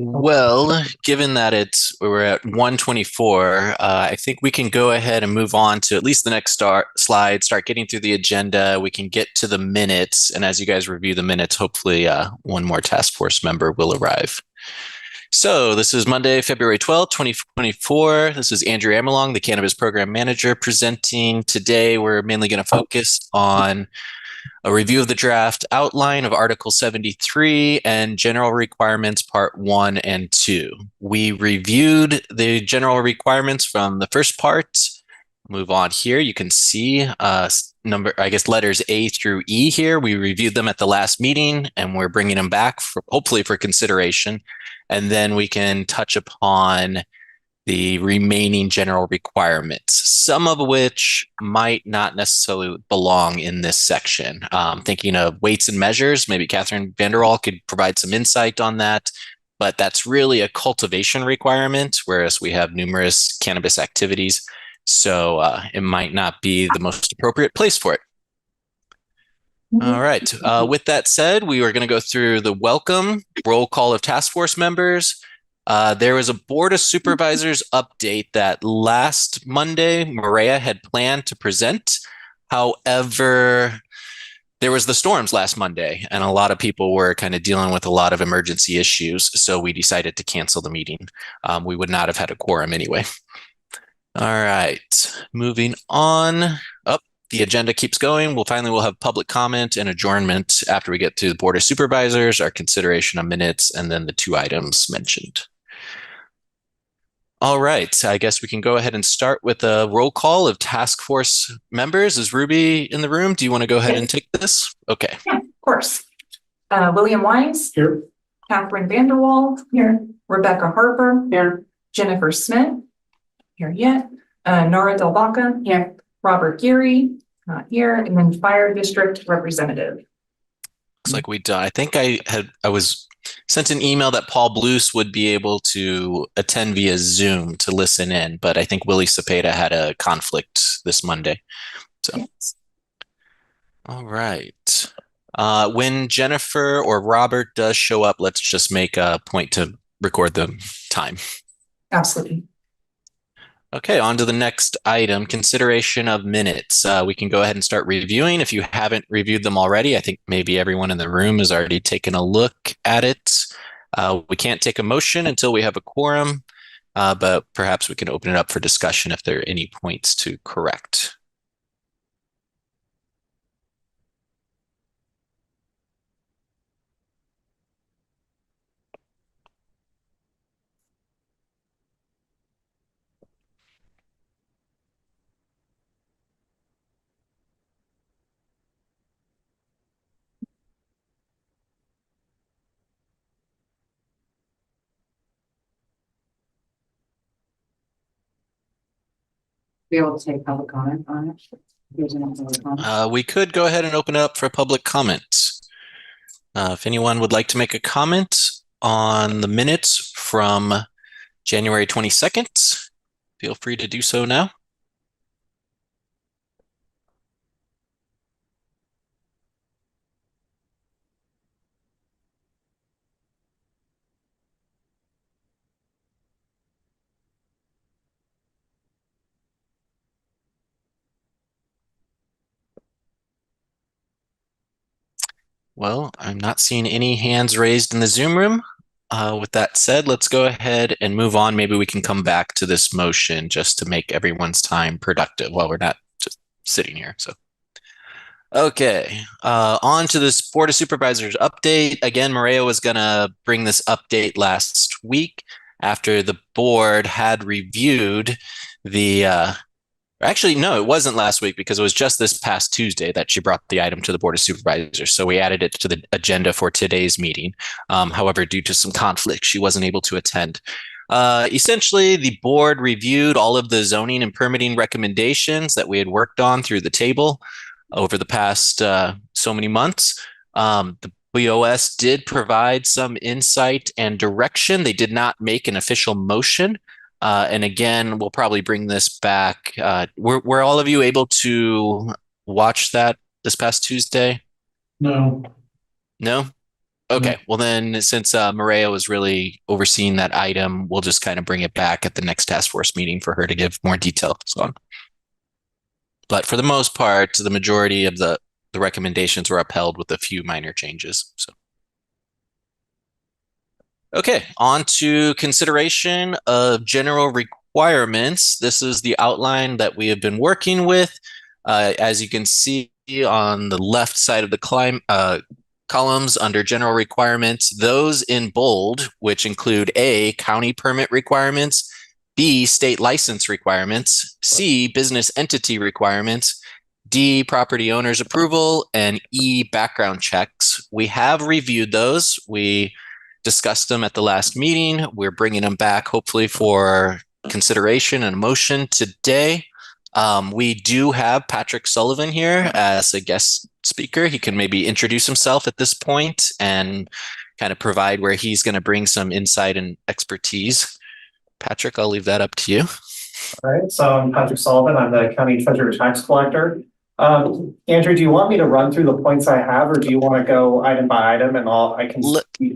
Well, given that we're at 124, I think we can go ahead and move on to at least the next slide, start getting through the agenda. We can get to the minutes. And as you guys review the minutes, hopefully one more task force member will arrive. So this is Monday, February 12th, 2024. This is Andrew Amerlong, the Cannabis Program Manager, presenting. Today, we're mainly going to focus on a review of the draft outline of Article 73 and general requirements part 1 and 2. We reviewed the general requirements from the first part. Move on here. You can see letters A through E here. We reviewed them at the last meeting and we're bringing them back hopefully for consideration. And then we can touch upon the remaining general requirements, some of which might not necessarily belong in this section. Thinking of weights and measures, maybe Catherine Vanderwall could provide some insight on that, but that's really a cultivation requirement, whereas we have numerous cannabis activities. So it might not be the most appropriate place for it. All right. With that said, we are going to go through the welcome roll call of task force members. There was a Board of Supervisors update that last Monday Maria had planned to present. However, there was the storms last Monday, and a lot of people were kind of dealing with a lot of emergency issues, so we decided to cancel the meeting. We would not have had a quorum anyway. All right, moving on. The agenda keeps going. We'll have public comment and adjournment after we get to the Board of Supervisors, our consideration of minutes, and then the 2 items mentioned. All right, I guess we can go ahead and start with a roll call of task force members. Is Ruby in the room? Do you want to go ahead and take this? Okay. Yeah, of course. William Wise. Here. Catherine Vanderwall. Here. Rebecca Harper. Here. Jennifer Smith. Here yet. Nora Del Vaca. Here. Robert Geary. Not here. And then Fire District Representative. Looks like we done. I think I was sent an email that Paul Blues would be able to attend via Zoom to listen in, but I think Willie Cepeda had a conflict this Monday. So, yes. All right. When Jennifer or Robert does show up, let's just make a point to record the time. Absolutely. Okay, on to the next item, consideration of minutes. We can go ahead and start reviewing. If you haven't reviewed them already, I think maybe everyone in the room has already taken a look at it. We can't take a motion until we have a quorum, but perhaps we can open it up for discussion if there are any points to correct. Be able to take public comment on it. We could go ahead and open it up for public comments. If anyone would like to make a comment on the minutes from January 22nd, feel free to do so now. Well, I'm not seeing any hands raised in the Zoom room. With that said, let's go ahead and move on. Maybe we can come back to this motion just to make everyone's time productive while we're not just sitting here. So, okay, on to this Board of Supervisors update. Again, Maria was going to bring this update last week after the board had reviewed the actually, no, it wasn't last week because it was just this past Tuesday that she brought the item to the Board of Supervisors. So we added it to the agenda for today's meeting. However, due to some conflict, she wasn't able to attend. Essentially, the board reviewed all of the zoning and permitting recommendations that we had worked on through the table over the past so many months. The BOS did provide some insight and direction. They did not make an official motion. And again, we'll probably bring this back. Were all of you able to watch that this past Tuesday? No. No? Okay, well then, since Maria was really overseeing that item, we'll just kind of bring it back at the next task force meeting for her to give more details on. But for the most part, the majority of the recommendations were upheld with a few minor changes. So, okay, on to consideration of general requirements. This is the outline that we have been working with. As you can see on the left side of the columns under general requirements, those in bold, which include A, county permit requirements, B, state license requirements, C, business entity requirements, D, property owner's approval, and E, background checks. We have reviewed those. We discussed them at the last meeting. We're bringing them back hopefully for consideration and motion today. We do have Patrick Sullivan here as a guest speaker. He can maybe introduce himself at this point and kind of provide where he's going to bring some insight and expertise. Patrick, I'll leave that up to you. All right, so I'm Patrick Sullivan. I'm the county treasurer tax collector. Andrew, do you want me to run through the points I have, or do you want to go item by item and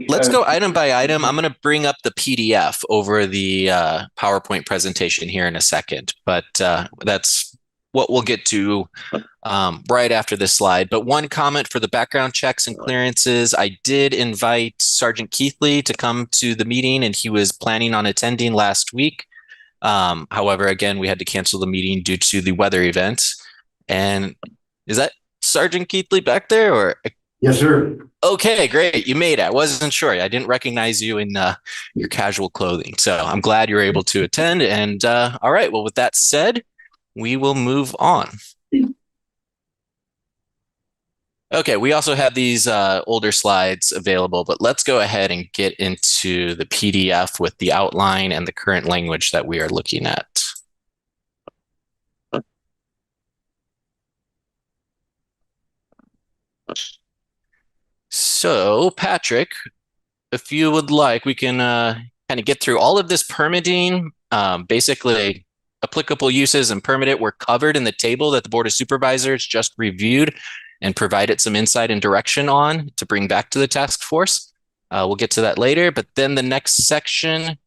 Let's go item by item. I'm going to bring up the PDF over the PowerPoint presentation here in a second, but that's what we'll get to right after this slide. But one comment for the background checks and clearances, I did invite Sergeant Keithley to come to the meeting, and he was planning on attending last week. However, again, we had to cancel the meeting due to the weather event. And is that Sergeant Keithley back there, or? Yes, sir. Okay, great. You made it. I wasn't sure. I didn't recognize you in your casual clothing. So I'm glad you were able to attend. And all right, well, with that said, we will move on. Okay, we also have these older slides available, but let's go ahead and get into the PDF with the outline and the current language that we are looking at. So, Patrick, if you would like, we can kind of get through all of this permitting. Basically, applicable uses and permitted were covered in the table that the Board of Supervisors just reviewed and provided some insight and direction on to bring back to the task force. We'll get to that later, but then the next section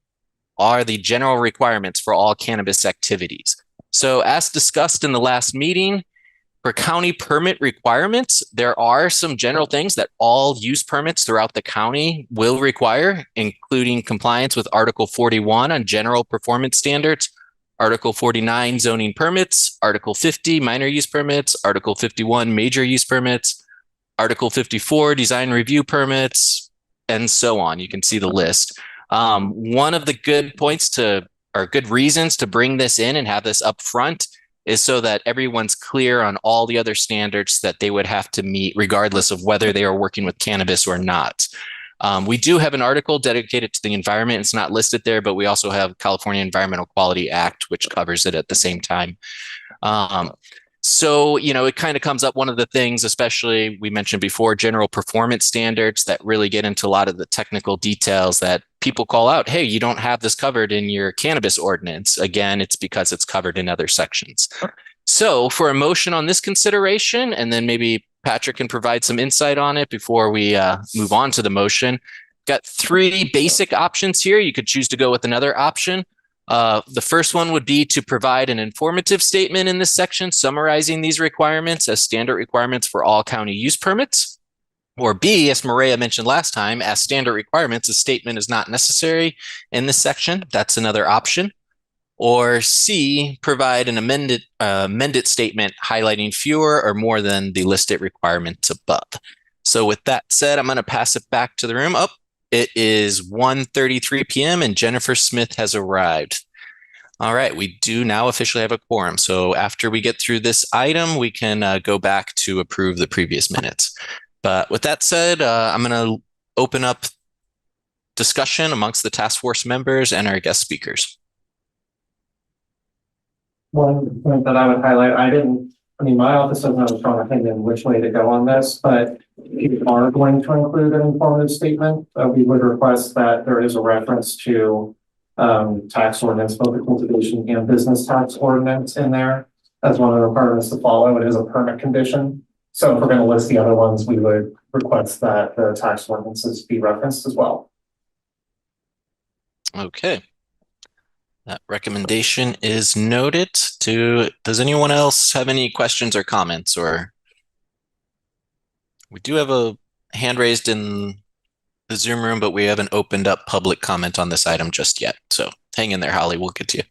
are the general requirements for all cannabis activities. So as discussed in the last meeting, for county permit requirements, there are some general things that all use permits throughout the county will require, including compliance with Article 41 on general performance standards, Article 49 zoning permits, Article 50 minor use permits, Article 51 major use permits, Article 54 design review permits, and so on. You can see the list. One of the good points or good reasons to bring this in and have this up front is so that everyone's clear on all the other standards that they would have to meet regardless of whether they are working with cannabis or not. We do have an article dedicated to the environment. It's not listed there, but we also have California Environmental Quality Act, which covers it at the same time. So, it kind of comes up, one of the things, especially we mentioned before, general performance standards that really get into a lot of the technical details that people call out. Hey, you don't have this covered in your cannabis ordinance. Again, it's because it's covered in other sections. So for a motion on this consideration, and then maybe Patrick can provide some insight on it before we move on to the motion. Got three basic options here. You could choose to go with another option. The first one would be to provide an informative statement in this section summarizing these requirements as standard requirements for all county use permits. Or B, as Maria mentioned last time, as standard requirements, a statement is not necessary in this section. That's another option. Or C, provide an amended statement highlighting fewer or more than the listed requirements above. So with that said, I'm going to pass it back to the room. It is 1:33 p.m. and Jennifer Smith has arrived. All right, we do now officially have a quorum. So after we get through this item, we can go back to approve the previous minutes. But with that said, I'm going to open up discussion amongst the task force members and our guest speakers. One point that I would highlight, my office doesn't have a strong opinion which way to go on this, but if you are going to include an informative statement, we would request that there is a reference to tax ordinance, both the cultivation and business tax ordinance in there as one of the requirements to follow. It is a permit condition. So if we're going to list the other ones, we would request that the tax ordinances be referenced as well. Okay. That recommendation is noted. Does anyone else have any questions or comments? Or we do have a hand raised in the Zoom room, but we haven't opened up public comment on this item just yet. So hang in there, Holly. We'll get to you.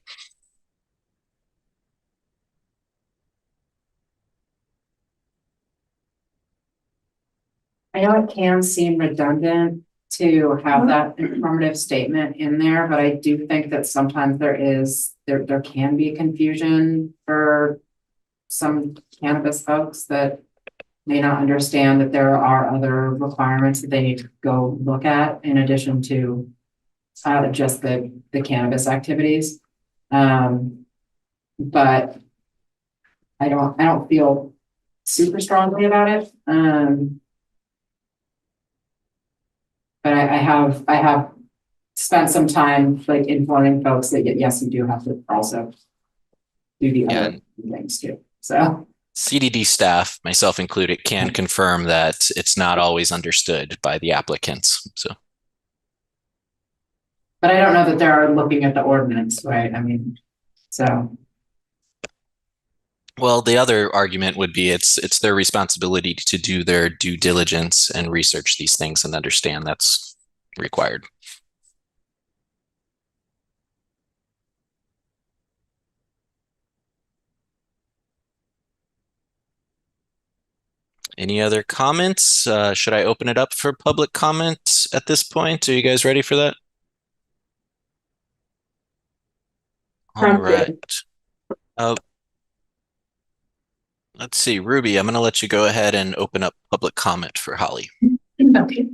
I know it can seem redundant to have that informative statement in there, but I do think that sometimes there can be confusion for some cannabis folks that may not understand that there are other requirements that they need to go look at in addition to just the cannabis activities. But I don't feel super strongly about it. But I have spent some time like informing folks that yes, you do have to also do the other things too. So CDD staff, myself included, can confirm that it's not always understood by the applicants. So, but I don't know that they're looking at the ordinance, right? I mean, so. well, the other argument would be it's their responsibility to do their due diligence and research these things and understand that's required. Any other comments? Should I open it up for public comment at this point? Are you guys ready for that? All right. Let's see, Ruby, I'm going to let you go ahead and open up public comment for Holly. Okay.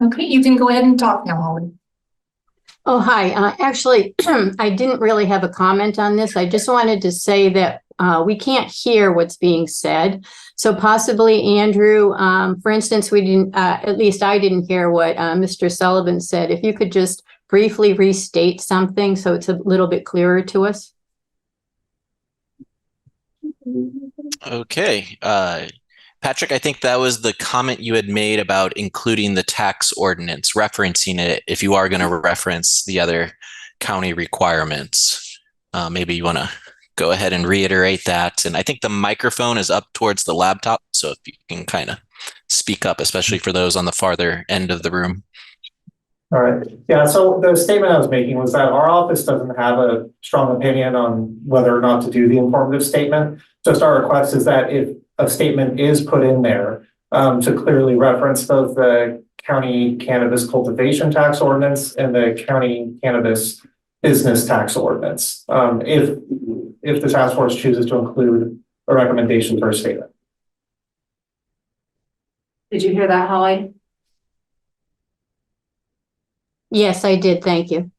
Okay, you can go ahead and talk now, Holly. Oh, hi. Actually, I didn't really have a comment on this. I just wanted to say that we can't hear what's being said. So possibly, Andrew, for instance, we didn't, at least I didn't hear what Mr. Sullivan said. If you could just briefly restate something so it's a little bit clearer to us. Okay. Patrick, I think that was the comment you had made about including the tax ordinance, referencing it if you are going to reference the other county requirements. Maybe you want to go ahead and reiterate that. And I think the microphone is up towards the laptop, so if you can kind of speak up, especially for those on the farther end of the room. All right. Yeah, so the statement I was making was that our office doesn't have a strong opinion on whether or not to do the informative statement. Just our request is that if a statement is put in there to clearly reference both the county cannabis cultivation tax ordinance and the county cannabis business tax ordinance, if the task force chooses to include a recommendation for a statement. Did you hear that, Holly? Yes, I did. Thank you.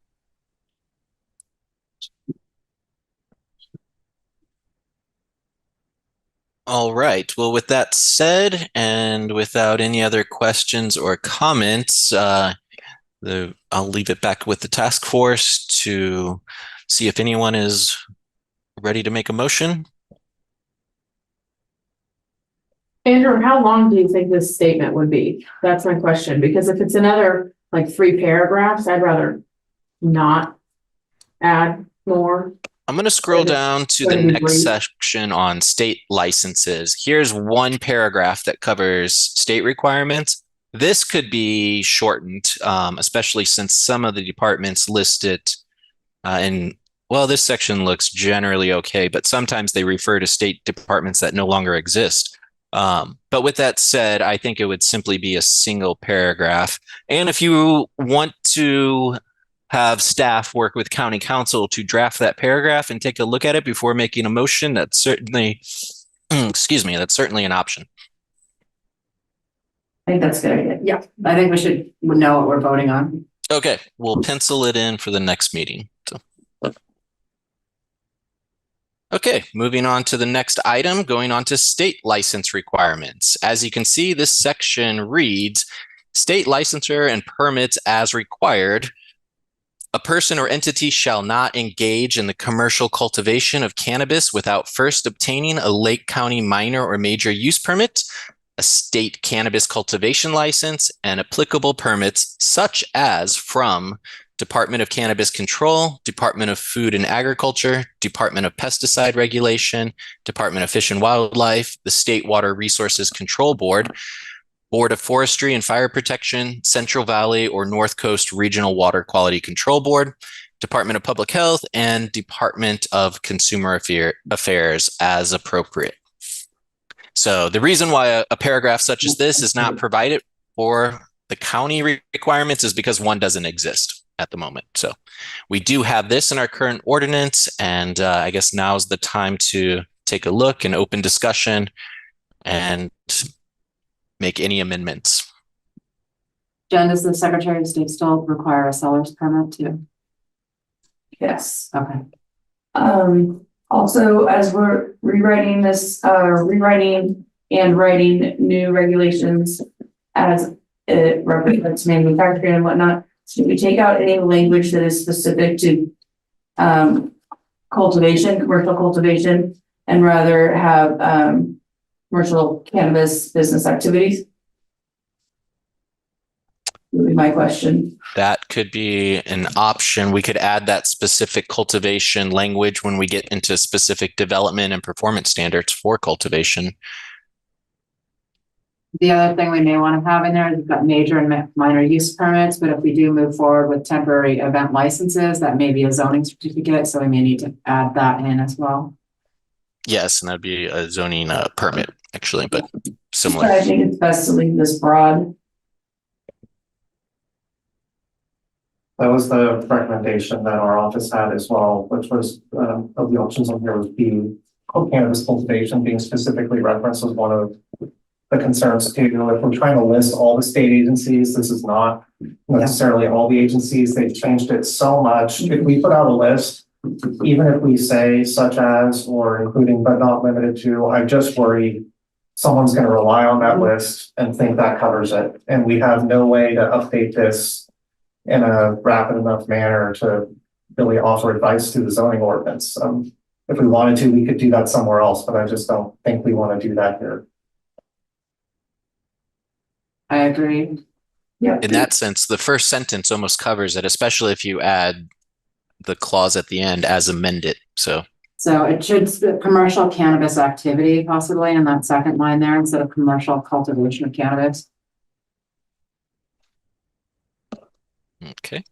All right. Well, with that said, and without any other questions or comments, I'll leave it back with the task force to see if anyone is ready to make a motion. Andrew, how long do you think this statement would be? That's my question, because if it's another like 3 paragraphs, I'd rather not add more. I'm going to scroll down to the next section on state licenses. Here's one paragraph that covers state requirements. This could be shortened, especially since some of the departments list it well, this section looks generally okay, but sometimes they refer to state departments that no longer exist. But with that said, I think it would simply be a single paragraph. And if you want to have staff work with county council to draft that paragraph and take a look at it before making a motion, that's certainly, excuse me, that's certainly an option. I think that's a good idea. Yeah, I think we should know what we're voting on. Okay, we'll pencil it in for the next meeting. So. Okay, moving on to the next item, going on to state license requirements. As you can see, this section reads, state licensure and permits as required A person or entity shall not engage in the commercial cultivation of cannabis without first obtaining a Lake County minor or major use permit, a state cannabis cultivation license, and applicable permits such as from Department of Cannabis Control, Department of Food and Agriculture, Department of Pesticide Regulation, Department of Fish and Wildlife, the State Water Resources Control Board, Board of Forestry and Fire Protection, Central Valley or North Coast Regional Water Quality Control Board, Department of Public Health, and Department of Consumer Affairs as appropriate. So the reason why a paragraph such as this is not provided for the county requirements is because one doesn't exist at the moment. So we do have this in our current ordinance, and I guess now's the time to take a look and open discussion and make any amendments. Jen, does the Secretary of State still require a seller's permit too? Yes. Okay. Also, as we're rewriting this, rewriting and writing new regulations as it represents manufacturing and whatnot, should we take out any language that is specific to cultivation, commercial cultivation, and rather have commercial cannabis business activities? Would be my question. That could be an option. We could add that specific cultivation language when we get into specific development and performance standards for cultivation. The other thing we may want to have in there is we've got major and minor use permits, but if we do move forward with temporary event licenses, that may be a zoning certificate, so we may need to add that in as well. Yes, and that'd be a zoning permit, actually, but But similar. I think it's best to leave this broad. That was the recommendation that our office had as well, which was, of the options on here was B, cannabis cultivation being specifically referenced as one of the concerns too. You know, if we're trying to list all the state agencies, this is not necessarily all the agencies. They've changed it so much. If we put out a list, even if we say such as or including but not limited to, I just worry someone's going to rely on that list and think that covers it. And we have no way to update this in a rapid enough manner to really offer advice to the zoning ordinance. If we wanted to, we could do that somewhere else, but I just don't think we want to do that here. I agree. Yeah. In that sense, the first sentence almost covers it, especially if you add the clause at the end as amended. So it should commercial cannabis activity possibly in that second line there instead of commercial cultivation of cannabis. okay.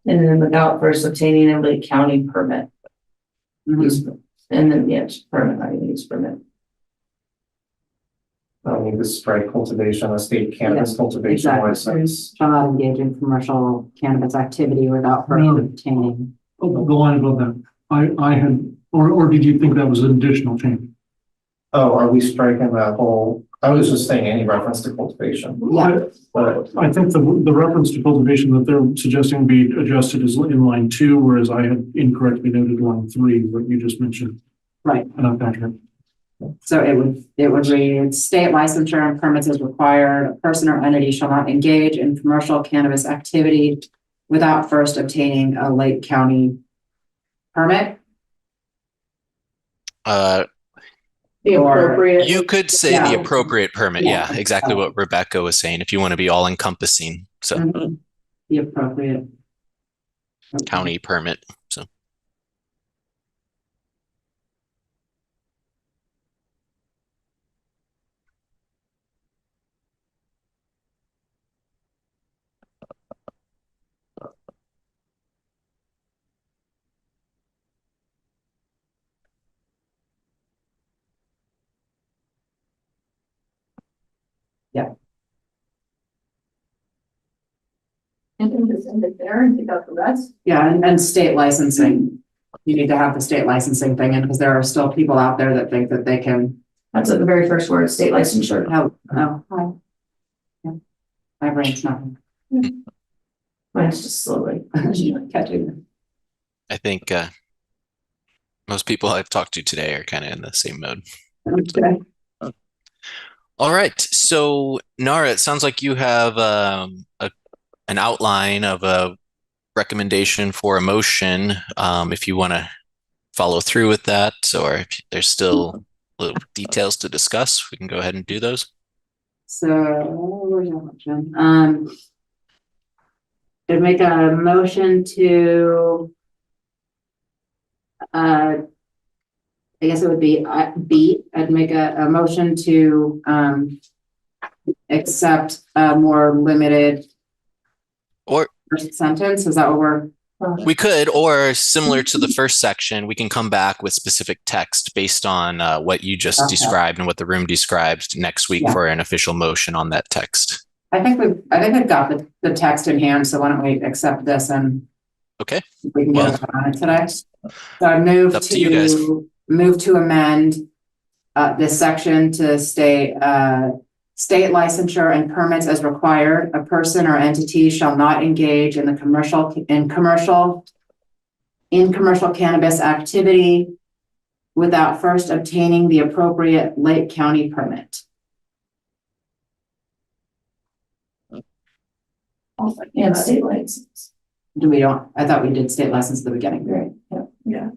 And then without first obtaining a Lake County permit. Use permit. And then, yes, permit, not even use permit. I need to strike cultivation, a state cannabis cultivation Exactly. license. Shall not engage in commercial cannabis activity without first No. obtaining. Oh, the line above that, I had, or did you think that was an additional change? Oh, are we striking that whole? I was just saying any reference to cultivation. Yeah. But I think the reference to cultivation that they're suggesting be adjusted is in line 2, whereas I had incorrectly noted line 3, what you just mentioned. Right. Patrick. So it would read, state licensure and permits as required. A person or entity shall not engage in commercial cannabis activity without first obtaining a Lake County permit. The appropriate. You could say Yeah. the appropriate permit. Yeah. Yeah, exactly what Rebecca was saying, if you want to be all encompassing. So Mhm. The appropriate. county permit. So And then just end it there and take out the rest. Yeah, and state licensing. You need to have the state licensing thing in because there are still people out there that think that they can. That's the very first word, state licensure. Hi. Yeah. My brain's not Mine's just slowly. catching. I think most people I've talked to today are kind of in the same mode. Okay. All right. So Nara, it sounds like you have an outline of a recommendation for a motion, if you want to follow through with that, or if there's still little details to discuss, we can go ahead and do those. So, where's your motion? I'd make a motion to, I guess it would be B. I'd make a motion to, accept a more limited Or first sentence. Is that what we're? we could, or similar to the first section, we can come back with specific text based on what you just Okay. described and what the room described next week Yeah. for an official motion on that text. I think we've got the text in hand, so why don't we accept this and Okay. we can Well, get it on it today. So I move up to you guys. to amend this section to state state licensure and permits as required. A person or entity shall not engage in commercial cannabis activity without first obtaining the appropriate Lake County permit. And state license. Do we don't? I thought we did state license at the beginning. Right, yeah.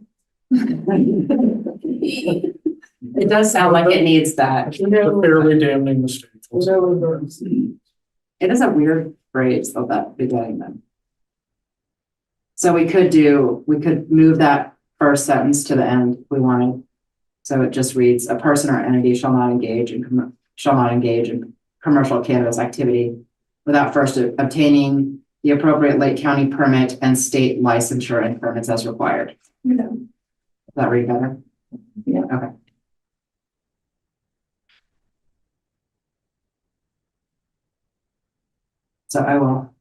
It does sound like it needs that. It's a fairly damning mistake. It is a weird phrase of that beginning then. So we could move that first sentence to the end if we wanted. So it just reads, a person or entity shall not engage in commercial cannabis activity without first obtaining the appropriate Lake County permit and state licensure and permits as required. Yeah. Does that read better? Yeah. Okay. So I will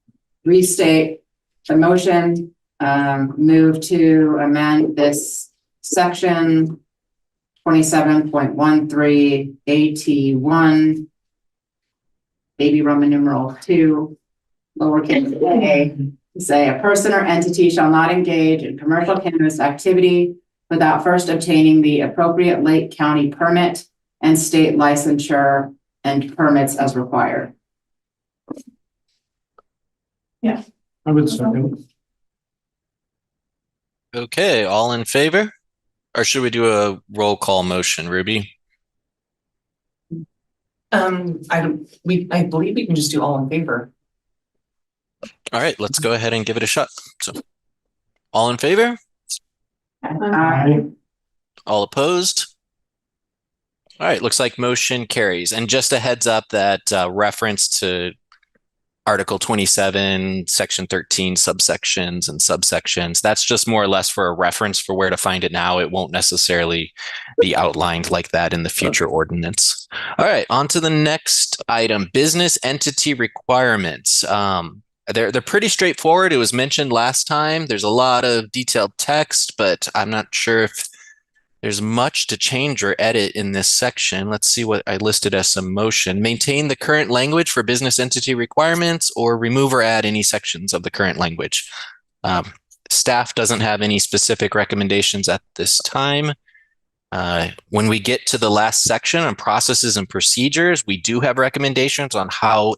restate the motion, move to amend this section 27.13 AT1, baby Roman numeral 2, lowercase a, to say a person or entity shall not engage in commercial cannabis activity without first obtaining the appropriate Lake County permit and state licensure and permits as required. I would second. Okay, all in favor? Or should we do a roll call motion, Ruby? I believe we can just do all in favor. All right, let's go ahead and give it a shot. So, all in favor? All opposed? All right, looks like motion carries. And just a heads up that reference to Article 27, Section 13, subsections and subsections, that's just more or less for a reference for where to find it now. It won't necessarily be outlined like that in the future ordinance. All right, on to the next item, business entity requirements. They're pretty straightforward. It was mentioned last time. There's a lot of detailed text, but I'm not sure if there's much to change or edit in this section. Let's see what I listed as some motion. Maintain the current language for business entity requirements or remove or add any sections of the current language. Staff doesn't have any specific recommendations at this time. When we get to the last section on processes and procedures, we do have recommendations on how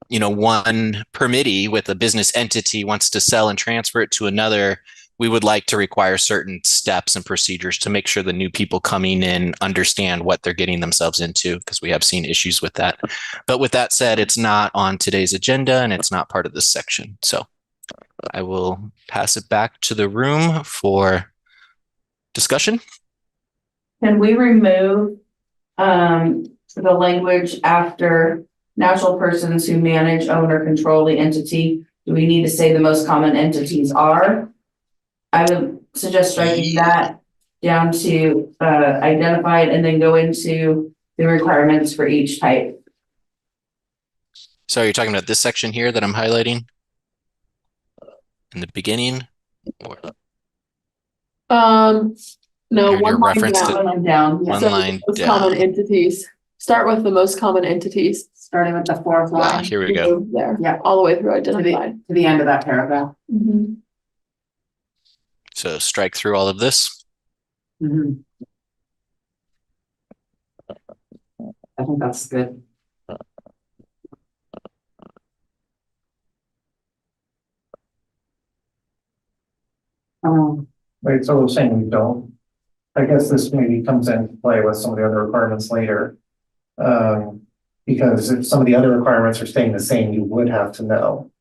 one permittee with a business entity wants to sell and transfer it to another. We would like to require certain steps and procedures to make sure the new people coming in understand what they're getting themselves into, because we have seen issues with that. But with that said, it's not on today's agenda and it's not part of this section. So I will pass it back to the room for discussion. Can we remove the language after natural persons who manage, own, or control the entity? Do we need to say the most common entities are? I would suggest striking that down to identify it and then go into the requirements for each type. So you're talking about this section here that I'm highlighting in the beginning? Or No, Your one line reference to- down. One down. one So line most common down. entities. Start with the most common entities. Starting with the fourth line Here we go. Move there. Yeah. All the way through to identified. the end of that paragraph. Mhm. So strike through all of this. I think that's good. Wait, so we're saying we don't? I guess this maybe comes into play with some of the other requirements later. Because if some of the other requirements are staying the same, you would have to know.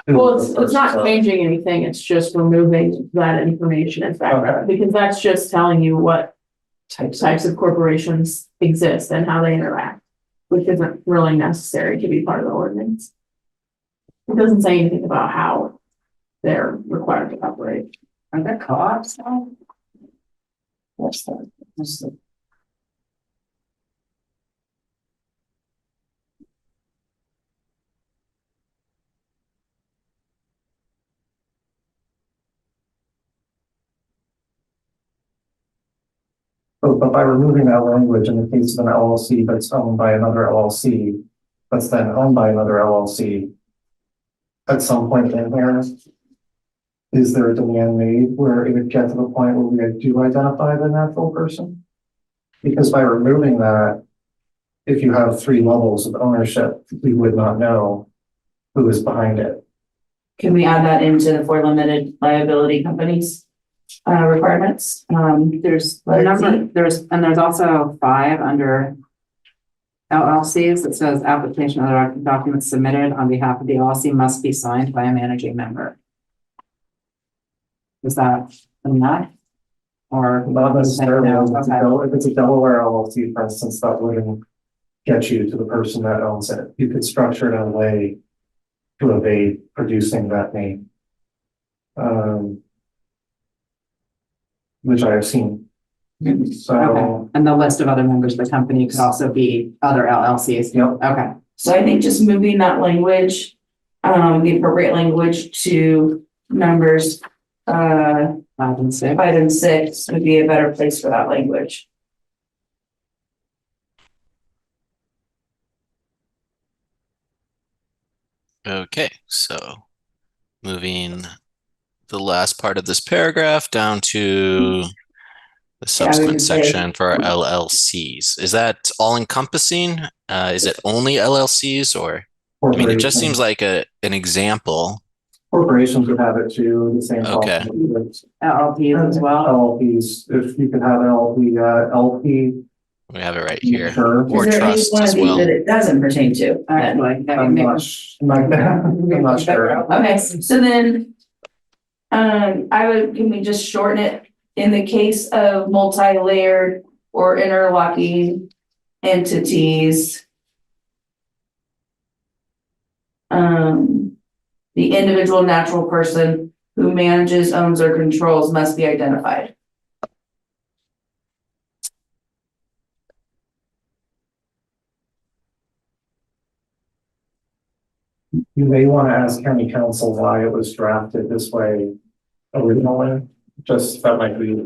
who Well, the it's person's not are. changing anything, it's just removing that information as background, because that's just telling you what types of corporations exist and how they interact, which isn't really necessary to be part of the ordinance. It doesn't say anything about how they're required to operate. Are there co-ops now? What's that? But by removing that language in the case of an LLC that's owned by another LLC, that's then owned by another LLC, at some point in there, is there a demand made where it would get to the point where we do identify the natural person? Because by removing that, if you have 3 levels of ownership, we would not know who is behind it. Can we add that into the for limited liability companies? Requirements? There's a number, there's also 5 under LLCs that says application of the documents submitted on behalf of the LLC must be signed by a managing member. Is that enough? Or Not necessarily, No, if it's a Delaware LLC, for instance, that wouldn't get you to the person that owns it. You could structure it in a way to evade producing that name. Which I have seen. So, Okay. And the list of other members of the company could also be other LLCs. yep, Okay. So I think just moving that language, the appropriate language to numbers, 5 and 6. 5 and 6 would be a better place for that language. Okay, so moving the last part of this paragraph down to the subsequent would say- section for LLCs. Is that all encompassing? Is it only LLCs or, I mean, it just seems like an example. corporations would have it too, the same Okay. problem with LLPs as well. LLPs. If you could have an LP, We have it right here. sure. Is Or there any trust one as of these well. that it doesn't pertain to? then? Actually, that would I'm make not, I'm not sure. Okay, so then, can we just shorten it in the case of multi-layered or interlocking entities? The individual natural person who manages, owns, or controls must be identified. You may want to ask county council why it was drafted this way originally. Just that might be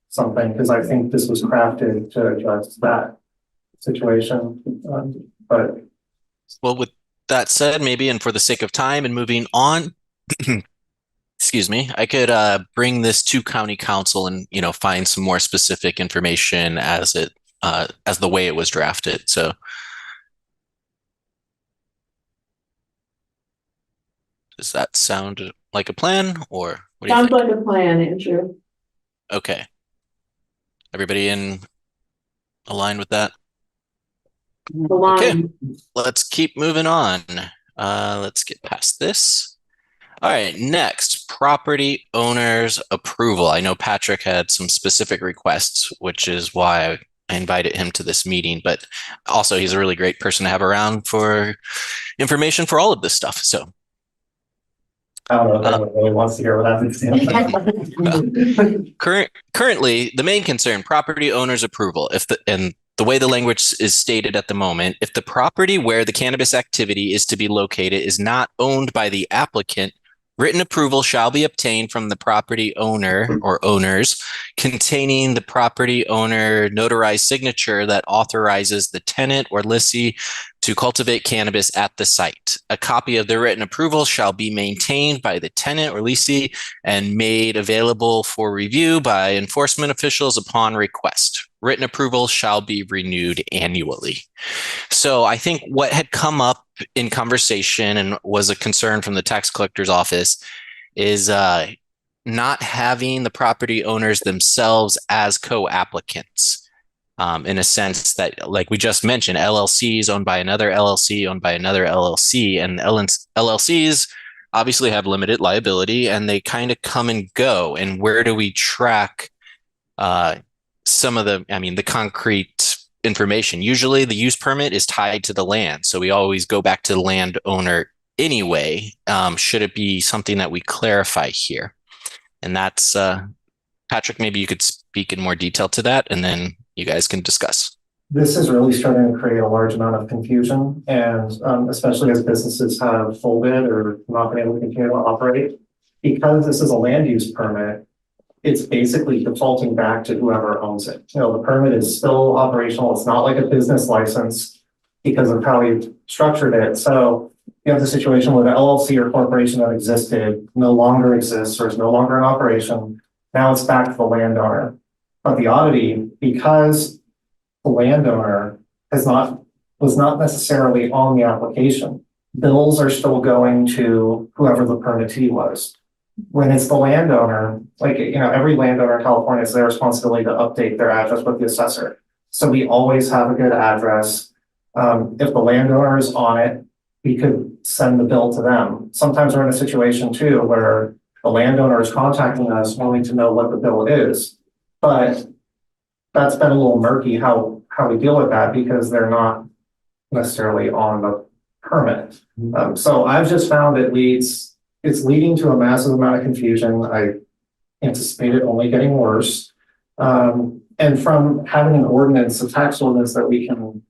something, because I think this was crafted to address that situation. But Well, with that said, maybe, and for the sake of time and moving on, excuse me, I could bring this to county council and, find some more specific information as the way it was drafted. So does that sound like a plan, or what do you Sounds think? like a plan, Andrew. Okay. Everybody in align with that? The line. Let's keep moving on. Let's get past this. All right, next, property owner's approval. I know Patrick had some specific requests, which is why I invited him to this meeting, but also he's a really great person to have around for information for all of this stuff. So I don't know if anyone really wants to hear what I'm saying. currently, the main concern, property owner's approval. And the way the language is stated at the moment, if the property where the cannabis activity is to be located is not owned by the applicant, written approval shall be obtained from the property owner or owners containing the property owner notarized signature that authorizes the tenant or lessee to cultivate cannabis at the site. A copy of the written approval shall be maintained by the tenant or lessee and made available for review by enforcement officials upon request. Written approval shall be renewed annually. So I think what had come up in conversation and was a concern from the tax collector's office is not having the property owners themselves as co-applicants. In a sense that, like we just mentioned, LLCs owned by another LLC, owned by another LLC, and LLCs obviously have limited liability and they kind of come and go. And where do we track some of the concrete information? Usually the use permit is tied to the land. So we always go back to the landowner anyway. Should it be something that we clarify here? And that's, Patrick, maybe you could speak in more detail to that and then you guys can discuss. This is really starting to create a large amount of confusion, and especially as businesses have folded or not been able to continue to operate. Because this is a land use permit, it's basically defaulting back to whoever owns it. You know, the permit is still operational. It's not like a business license because of how we've structured it. So you have the situation where the LLC or corporation that existed no longer exists or is no longer in operation. Now it's back to the landowner. But the oddity, because the landowner was not necessarily on the application, bills are still going to whoever the permittee was. When it's the landowner, like, you know, every landowner in California, it's their responsibility to update their address with the assessor. So we always have a good address. If the landowner is on it, we could send the bill to them. Sometimes we're in a situation too where the landowner is contacting us wanting to know what the bill is. But that's been a little murky how we deal with that because they're not necessarily on the permit. So I've just found it's leading to a massive amount of confusion. I anticipate it only getting worse. And from having an ordinance, a tax ordinance that we can,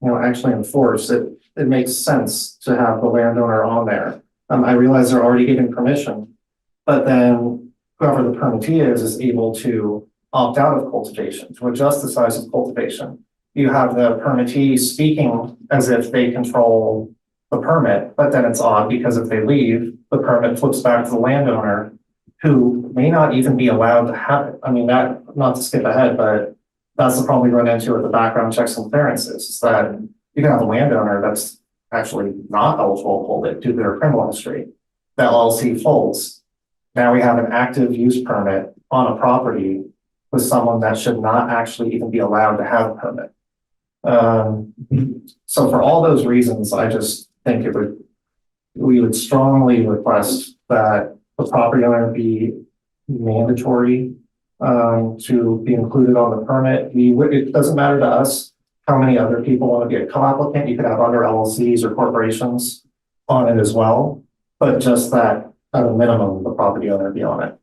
actually enforce, it makes sense to have the landowner on there. I realize they're already giving permission, but then whoever the permittee is able to opt out of cultivation, to adjust the size of cultivation. You have the permittee speaking as if they control the permit, but then it's odd because if they leave, the permit flips back to the landowner who may not even be allowed to have it. I mean, that, not to skip ahead, but that's the problem we run into with the background checks and clearances, is that you can have a landowner that's actually not eligible to hold it due to their criminal history. The LLC folds. Now we have an active use permit on a property with someone that should not actually even be allowed to have a permit. So for all those reasons, I just think we would strongly request that the property owner be mandatory to be included on the permit. It doesn't matter to us how many other people want to be a co-applicant. You could have other LLCs or corporations on it as well, but just that at a minimum, the property owner be on it.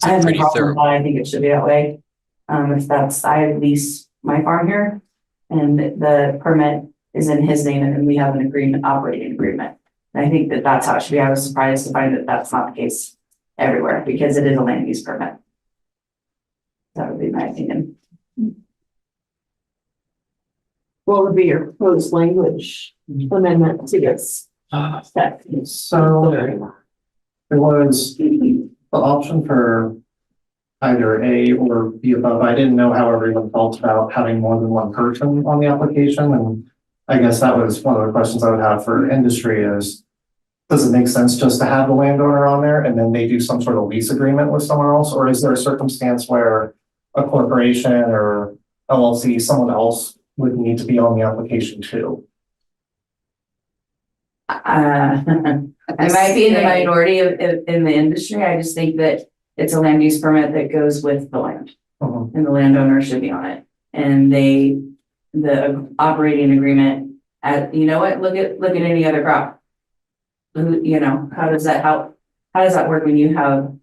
I have no Pretty problem, thorough. but I think it should be that way. If that's, I lease my farm here and the permit is in his name and then we have an agreement, operating agreement. And I think that that's how it should be. I was surprised to find that that's not the case everywhere because it is a land use permit. That would be my opinion. What would be your proposed language amendment to this? Text? So there was the option for either A or B above. I didn't know how everyone felt about having more than one person on the application. And I guess that was one of the questions I would have for industry is, does it make sense just to have the landowner on there and then they do some sort of lease agreement with someone else? Or is there a circumstance where a corporation or LLC, someone else would need to be on the application too? I might be in the minority in the industry. I just think that it's a land use permit that goes with the land. And the landowner should be on it. And the operating agreement, you know what, look at any other crop. How does that work when you have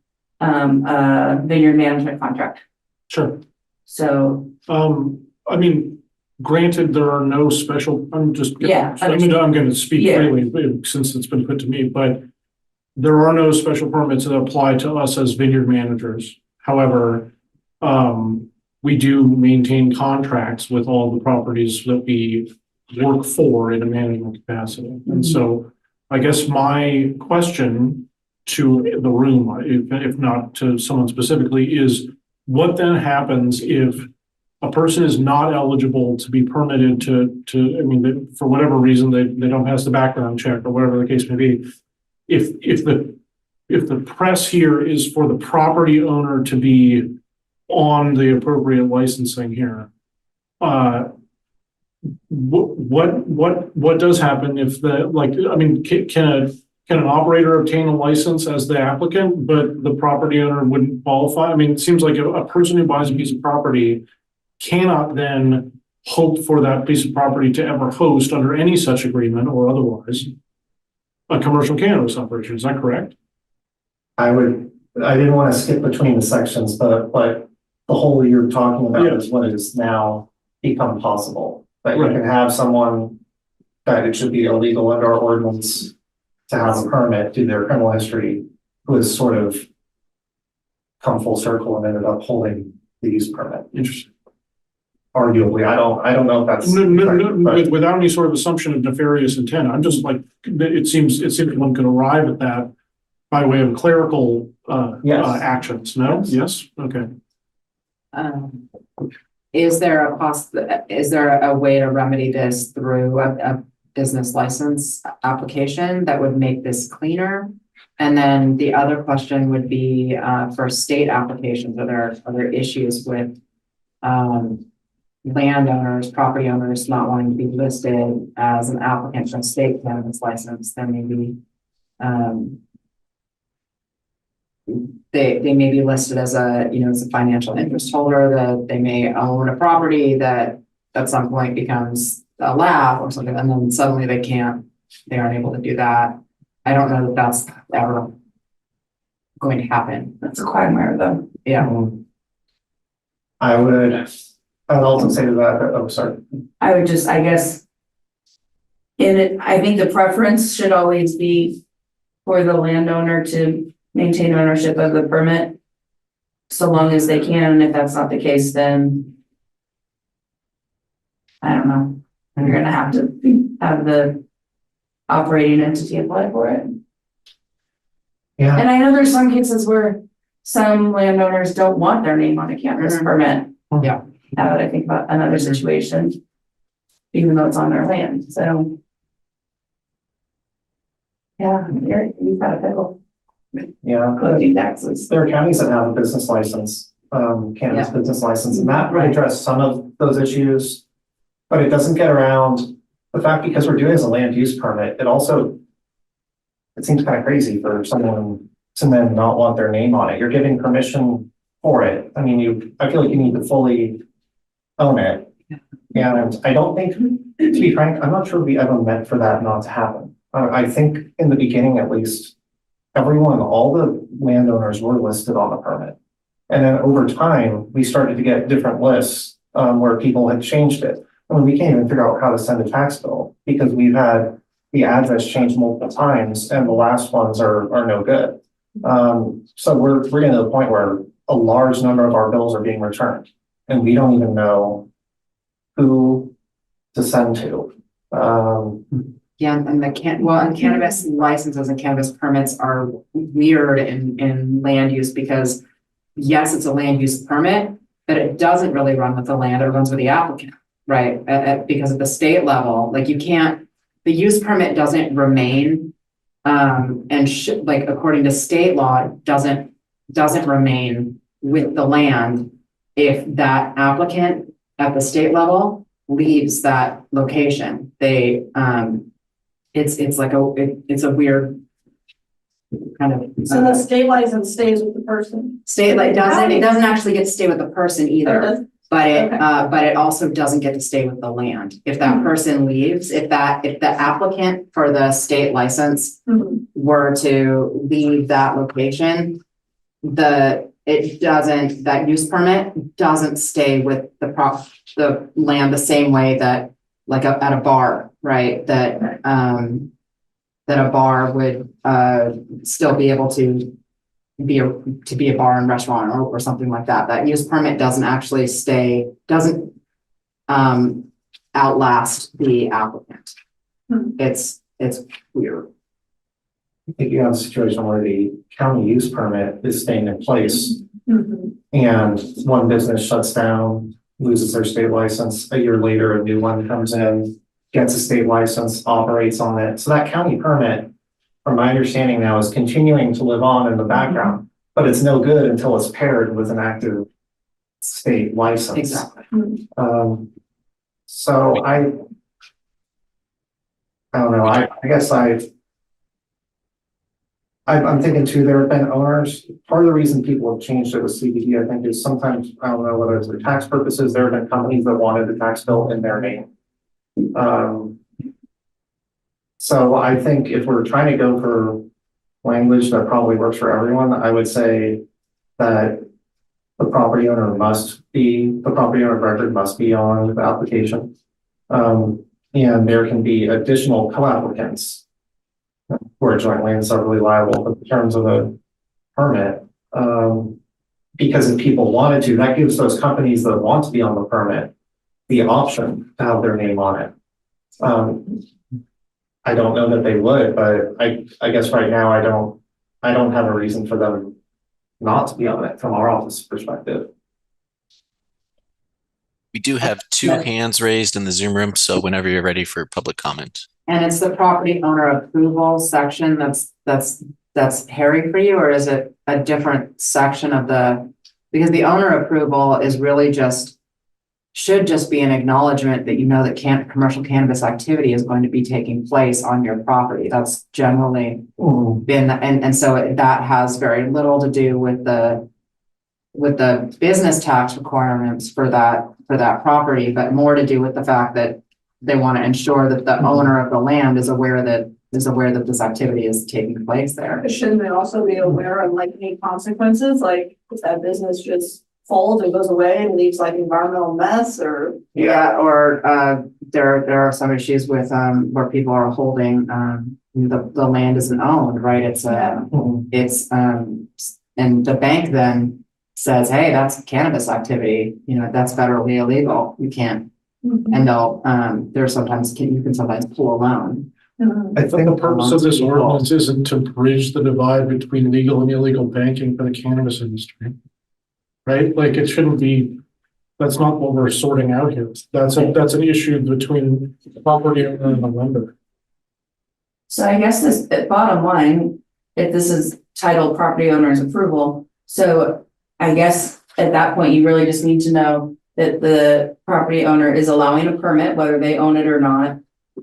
a vineyard management contract? Sure. So. I mean, granted, there are no special, I'm going to speak Yeah. freely since it's been put to me, but there are no special permits that apply to us as vineyard managers. However, we do maintain contracts with all the properties that we work for in a management capacity. Mm-hmm. And so I guess my question to the room, if not to someone specifically, is what then happens if a person is not eligible to be permitted I mean, for whatever reason, they don't pass the background check or whatever the case may be. If the press here is for the property owner to be on the appropriate licensing here, what does happen if can an operator obtain a license as the applicant, but the property owner wouldn't qualify? I mean, it seems like a person who buys a piece of property cannot then hope for that piece of property to ever host under any such agreement or otherwise a commercial cannabis operation. Is that correct? I didn't want to skip between the sections, but the whole you're talking about is what has now become possible. That you can have someone that it should be illegal under our ordinance to have a permit due to their criminal history, who has sort of come full circle and ended up holding the use permit. Interesting. Arguably, I don't know if that's without any sort of assumption of nefarious intent. I'm just like, it seems one could arrive at that by way of clerical actions. No? Yes. Okay. Is there a way to remedy this through a business license application that would make this cleaner? And then the other question would be for state applications, are there issues with landowners, property owners not wanting to be listed as an applicant for a state cannabis license? Then maybe they may be listed as as a financial interest holder, that they may own a property that at some point becomes a lab or something, and then suddenly they aren't able to do that. I don't know that that's ever going to happen. That's a quagmire though. Yeah. I would also say to that, sorry. I guess I think the preference should always be for the landowner to maintain ownership of the permit so long as they can. And if that's not the case, then I don't know. You're gonna have to have the operating entity apply for it. Yeah. And I know there's some cases where some landowners don't want their name on a cannabis permit. Yeah. Now that I think about another situation, even though it's on their land, so. Yeah, you've got a pickle. Yeah. Collecting taxes. There are counties that have a business license, cannabis business license, and that might address some of those issues. But it doesn't get around the fact, because we're doing it as a land use permit, it seems kind of crazy for someone to then not want their name on it. You're giving permission for it. I mean, I feel like you need to fully own it. And I don't think, to be frank, I'm not sure we ever meant for that not to happen. I think in the beginning, at least, all the landowners were listed on the permit. And then over time, we started to get different lists where people had changed it. I mean, we can't even figure out how to send a tax bill because we've had the address changed multiple times and the last ones are no good. So we're getting to the point where a large number of our bills are being returned and we don't even know who to send to. Yeah, and cannabis licenses and cannabis permits are weird in land use because yes, it's a land use permit, but it doesn't really run with the land, it runs with the applicant, right? Because at the state level, like the use permit doesn't remain, according to state law, it doesn't remain with the land if that applicant at the state level leaves that location. It's a weird kind of. So the state license stays with the person? It doesn't actually get to stay with the person either. But it also doesn't get to stay with the land. If that person leaves, if the applicant for the state license were to leave that location, that use permit doesn't stay with the land the same way that like at a bar, right? That a bar would still be able to be a bar and restaurant or something like that. That use permit doesn't actually outlast the applicant. It's weird. I think you have a situation where the county use permit is staying in place and one business shuts down, loses their state license. A year later, a new one comes in, gets a state license, operates on it. So that county permit, from my understanding now, is continuing to live on in the background, but it's no good until it's paired with an active state license. Exactly. So I don't know, I guess I'm thinking too, there have been owners, part of the reason people have changed it with CBD, I think, is sometimes, I don't know whether it's for tax purposes, there have been companies that wanted the tax bill in their name. So I think if we're trying to go for language that probably works for everyone, I would say that the property owner of record must be on the application. And there can be additional co-applicants who are jointly and severally liable in terms of a permit. Because if people wanted to, that gives those companies that want to be on the permit the option to have their name on it. I don't know that they would, but I guess right now I don't have a reason for them not to be on it from our office perspective. We do have two hands raised in the Zoom room, so whenever you're ready for public comment. And it's the property owner approval section that's hairy for you, or is it a different section of because the owner approval is really should just be an acknowledgement that you know that commercial cannabis activity is going to be taking place on your property. That's generally been, and so that has very little to do with the business tax requirements for that property, but more to do with the fact that they want to ensure that the owner of the land is aware that this activity is taking place there. Shouldn't they also be aware of like any consequences, like if that business just folds and goes away and leaves like environmental mess or? Yeah, or there are some issues with where people are holding the land isn't owned, right? It's and the bank then says, hey, that's cannabis activity, that's federally illegal. You can't. And they'll you can sometimes pull a loan. I think the purpose of this ordinance isn't to bridge the divide between legal and illegal banking for the cannabis industry. Right? Like it shouldn't be, that's not what we're sorting out here. That's an issue between the property owner and the lender. So I guess this, bottom line, if this is titled property owner's approval, so I guess at that point, you really just need to know that the property owner is allowing a permit, whether they own it or not,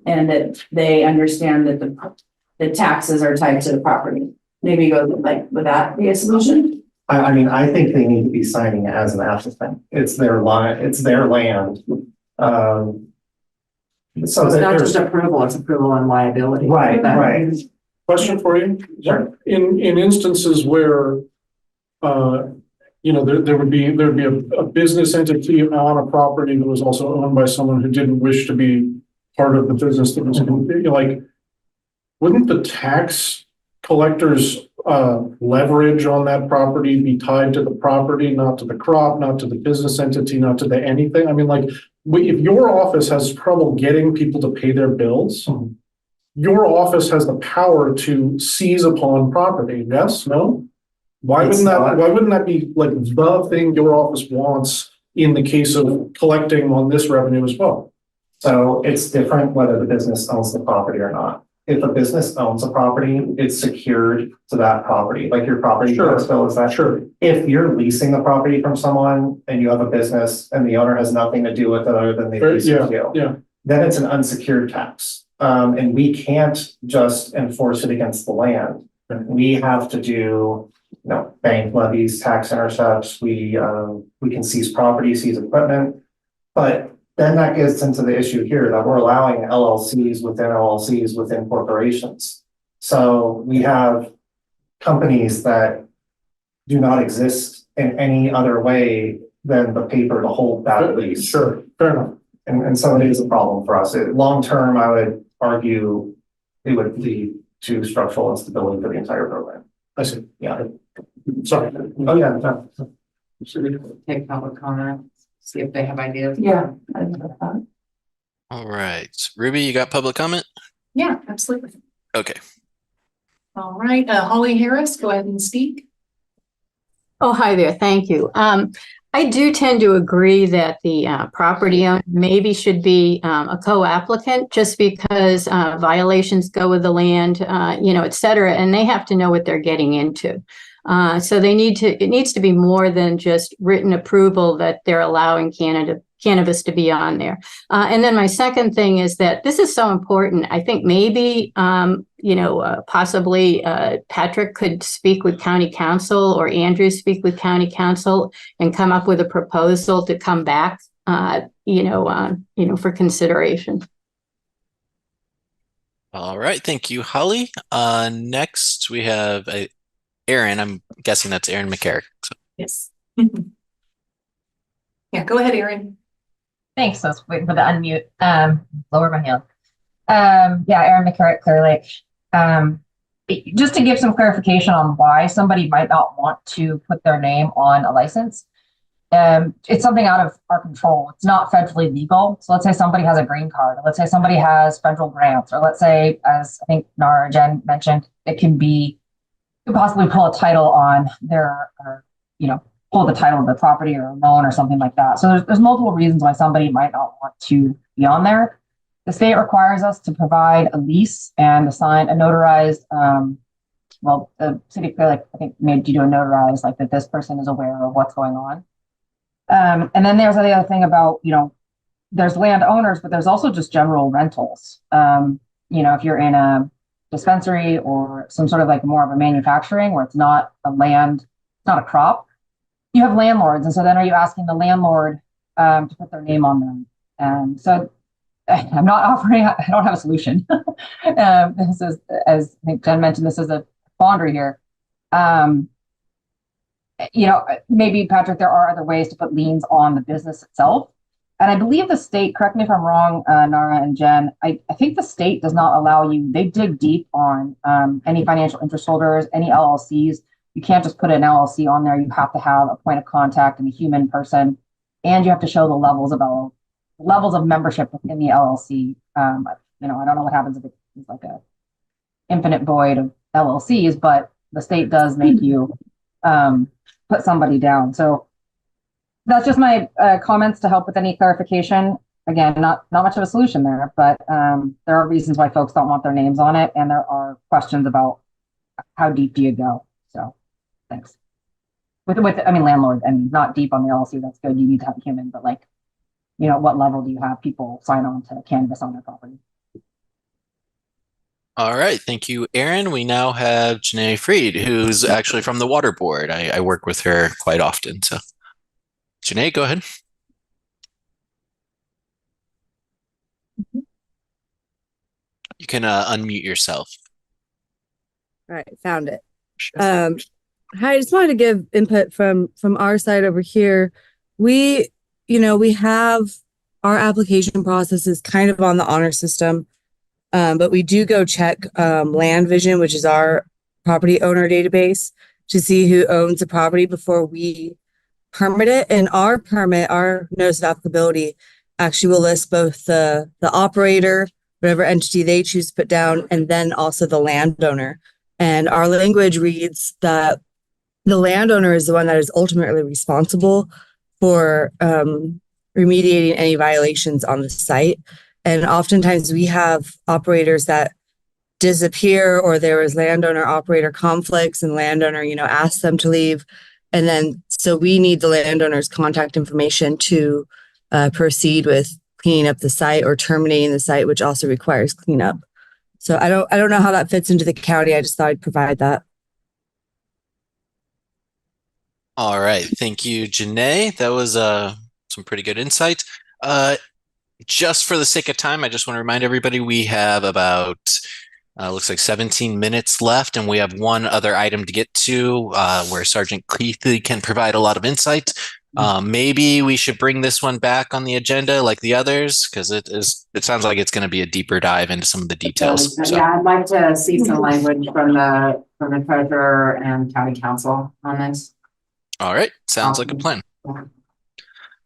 and that they understand that the taxes are tied to the property. Maybe go would that be a solution? I mean, I think they need to be signing it as an applicant. It's their land. So it's not just approval, it's approval on liability. Right. Question for you. Sure. In instances where there'd be a business entity on a property that was also owned by someone who didn't wish to be part of the business that was like, wouldn't the tax collector's leverage on that property be tied to the property, not to the crop, not to the business entity, not to the anything? I mean, like, if your office has trouble getting people to pay their bills, your office has the power to seize upon property. Yes? No? Why wouldn't that be like the thing your office wants in the case of collecting on this revenue as well? So it's different whether the business owns the property or not. If a business owns a property, it's secured to that property, like your property tax bill is that. Sure. If you're leasing the property from someone and you have a business and the owner has nothing to do with it other than they lease it to you, then it's an unsecured tax. And we can't just enforce it against the land. We have to do, bank levies, tax intercepts. We can seize property, seize equipment, but then that gets into the issue here that we're allowing LLCs within corporations. So we have companies that do not exist in any other way than the paper to hold that lease. Sure, fair enough. And so it is a problem for us. Long term, I would argue it would lead to structural instability for the entire program. I see. Yeah. Sorry. Oh, yeah. No. Should we take public comment? See if they have ideas? Yeah. All right. Ruby, you got public comment? Yeah, absolutely. Okay. All right, Holly Harris, go ahead and speak. Oh, hi there. Thank you. I do tend to agree that the property owner maybe should be a co-applicant just because violations go with the land, et cetera, and they have to know what they're getting into. So it needs to be more than just written approval that they're allowing cannabis to be on there. And then my second thing is that this is so important. I think maybe, possibly Patrick could speak with county council or Andrew speak with county council and come up with a proposal to come back, for consideration. All right, thank you, Holly. Next we have Aaron. I'm guessing that's Aaron McCarrick. So. Yes. Yeah, go ahead, Erin. Thanks. I was waiting for the unmute. Lower my hand. Yeah, Aaron McCarrick, Clear Lake. Just to give some clarification on why somebody might not want to put their name on a license. It's something out of our control. It's not federally legal. So let's say somebody has a green card, or let's say somebody has federal grants, or let's say, as I think Nara and Jen mentioned, it can possibly pull a title on their, pull the title of the property or a loan or something like that. So there's multiple reasons why somebody might not want to be on there. The state requires us to provide a lease and assign a notarized, the city of Clear Lake, I think, made you do a notarized, like that this person is aware of what's going on. And then there's the other thing about, there's landowners, but there's also just general rentals. If you're in a dispensary or some sort of like more of a manufacturing where it's not it's not a crop, you have landlords. And so then are you asking the landlord to put their name on them? And so I'm not offering, I don't have a solution. This is, as I think Jen mentioned, this is a boundary here. Maybe, Patrick, there are other ways to put liens on the business itself. And I believe the state, correct me if I'm wrong, Nara and Jen, I think the state does not allow you, they dig deep on any financial interest holders, any LLCs. You can't just put an LLC on there. You have to have a point of contact and a human person, and you have to show the levels of membership within the LLC. I don't know what happens if it's like a infinite void of LLCs, but the state does make you put somebody down. So that's just my comments to help with any clarification. Again, not much of a solution there, but there are reasons why folks don't want their names on it, and there are questions about how deep do you go. So thanks. Landlord, and not deep on the LLC, that's good. You need to have a human, but what level do you have people sign on to cannabis on their property? All right, thank you, Aaron. We now have Janae Freed, who's actually from the Water Board. I work with her quite often. So, Janae, go ahead. You can unmute yourself. All right, found it. Sure. Hi, I just wanted to give input from our side over here. We have our application process is kind of on the honor system. But we do go check Land Vision, which is our property owner database, to see who owns the property before we permit it. And our permit, our notice of applicability, actually will list both the operator, whatever entity they choose to put down, and then also the landowner. And our language reads that the landowner is the one that is ultimately responsible for remediating any violations on the site. And oftentimes we have operators that disappear, or there is landowner operator conflicts and landowner, asks them to leave. And then, so we need the landowner's contact information to proceed with cleaning up the site or terminating the site, which also requires cleanup. So I don't know how that fits into the county. I just thought I'd provide that. All right, thank you, Janae. That was some pretty good insight. Just for the sake of time, I just want to remind everybody we have about looks like 17 minutes left, and we have one other item to get to where Sergeant Cleathy can provide a lot of insight. Maybe we should bring this one back on the agenda like the others, because it sounds like it's going to be a deeper dive into some of the details. So. Yeah, I'd like to see some language from the treasurer and county council on this. All right, sounds like a plan.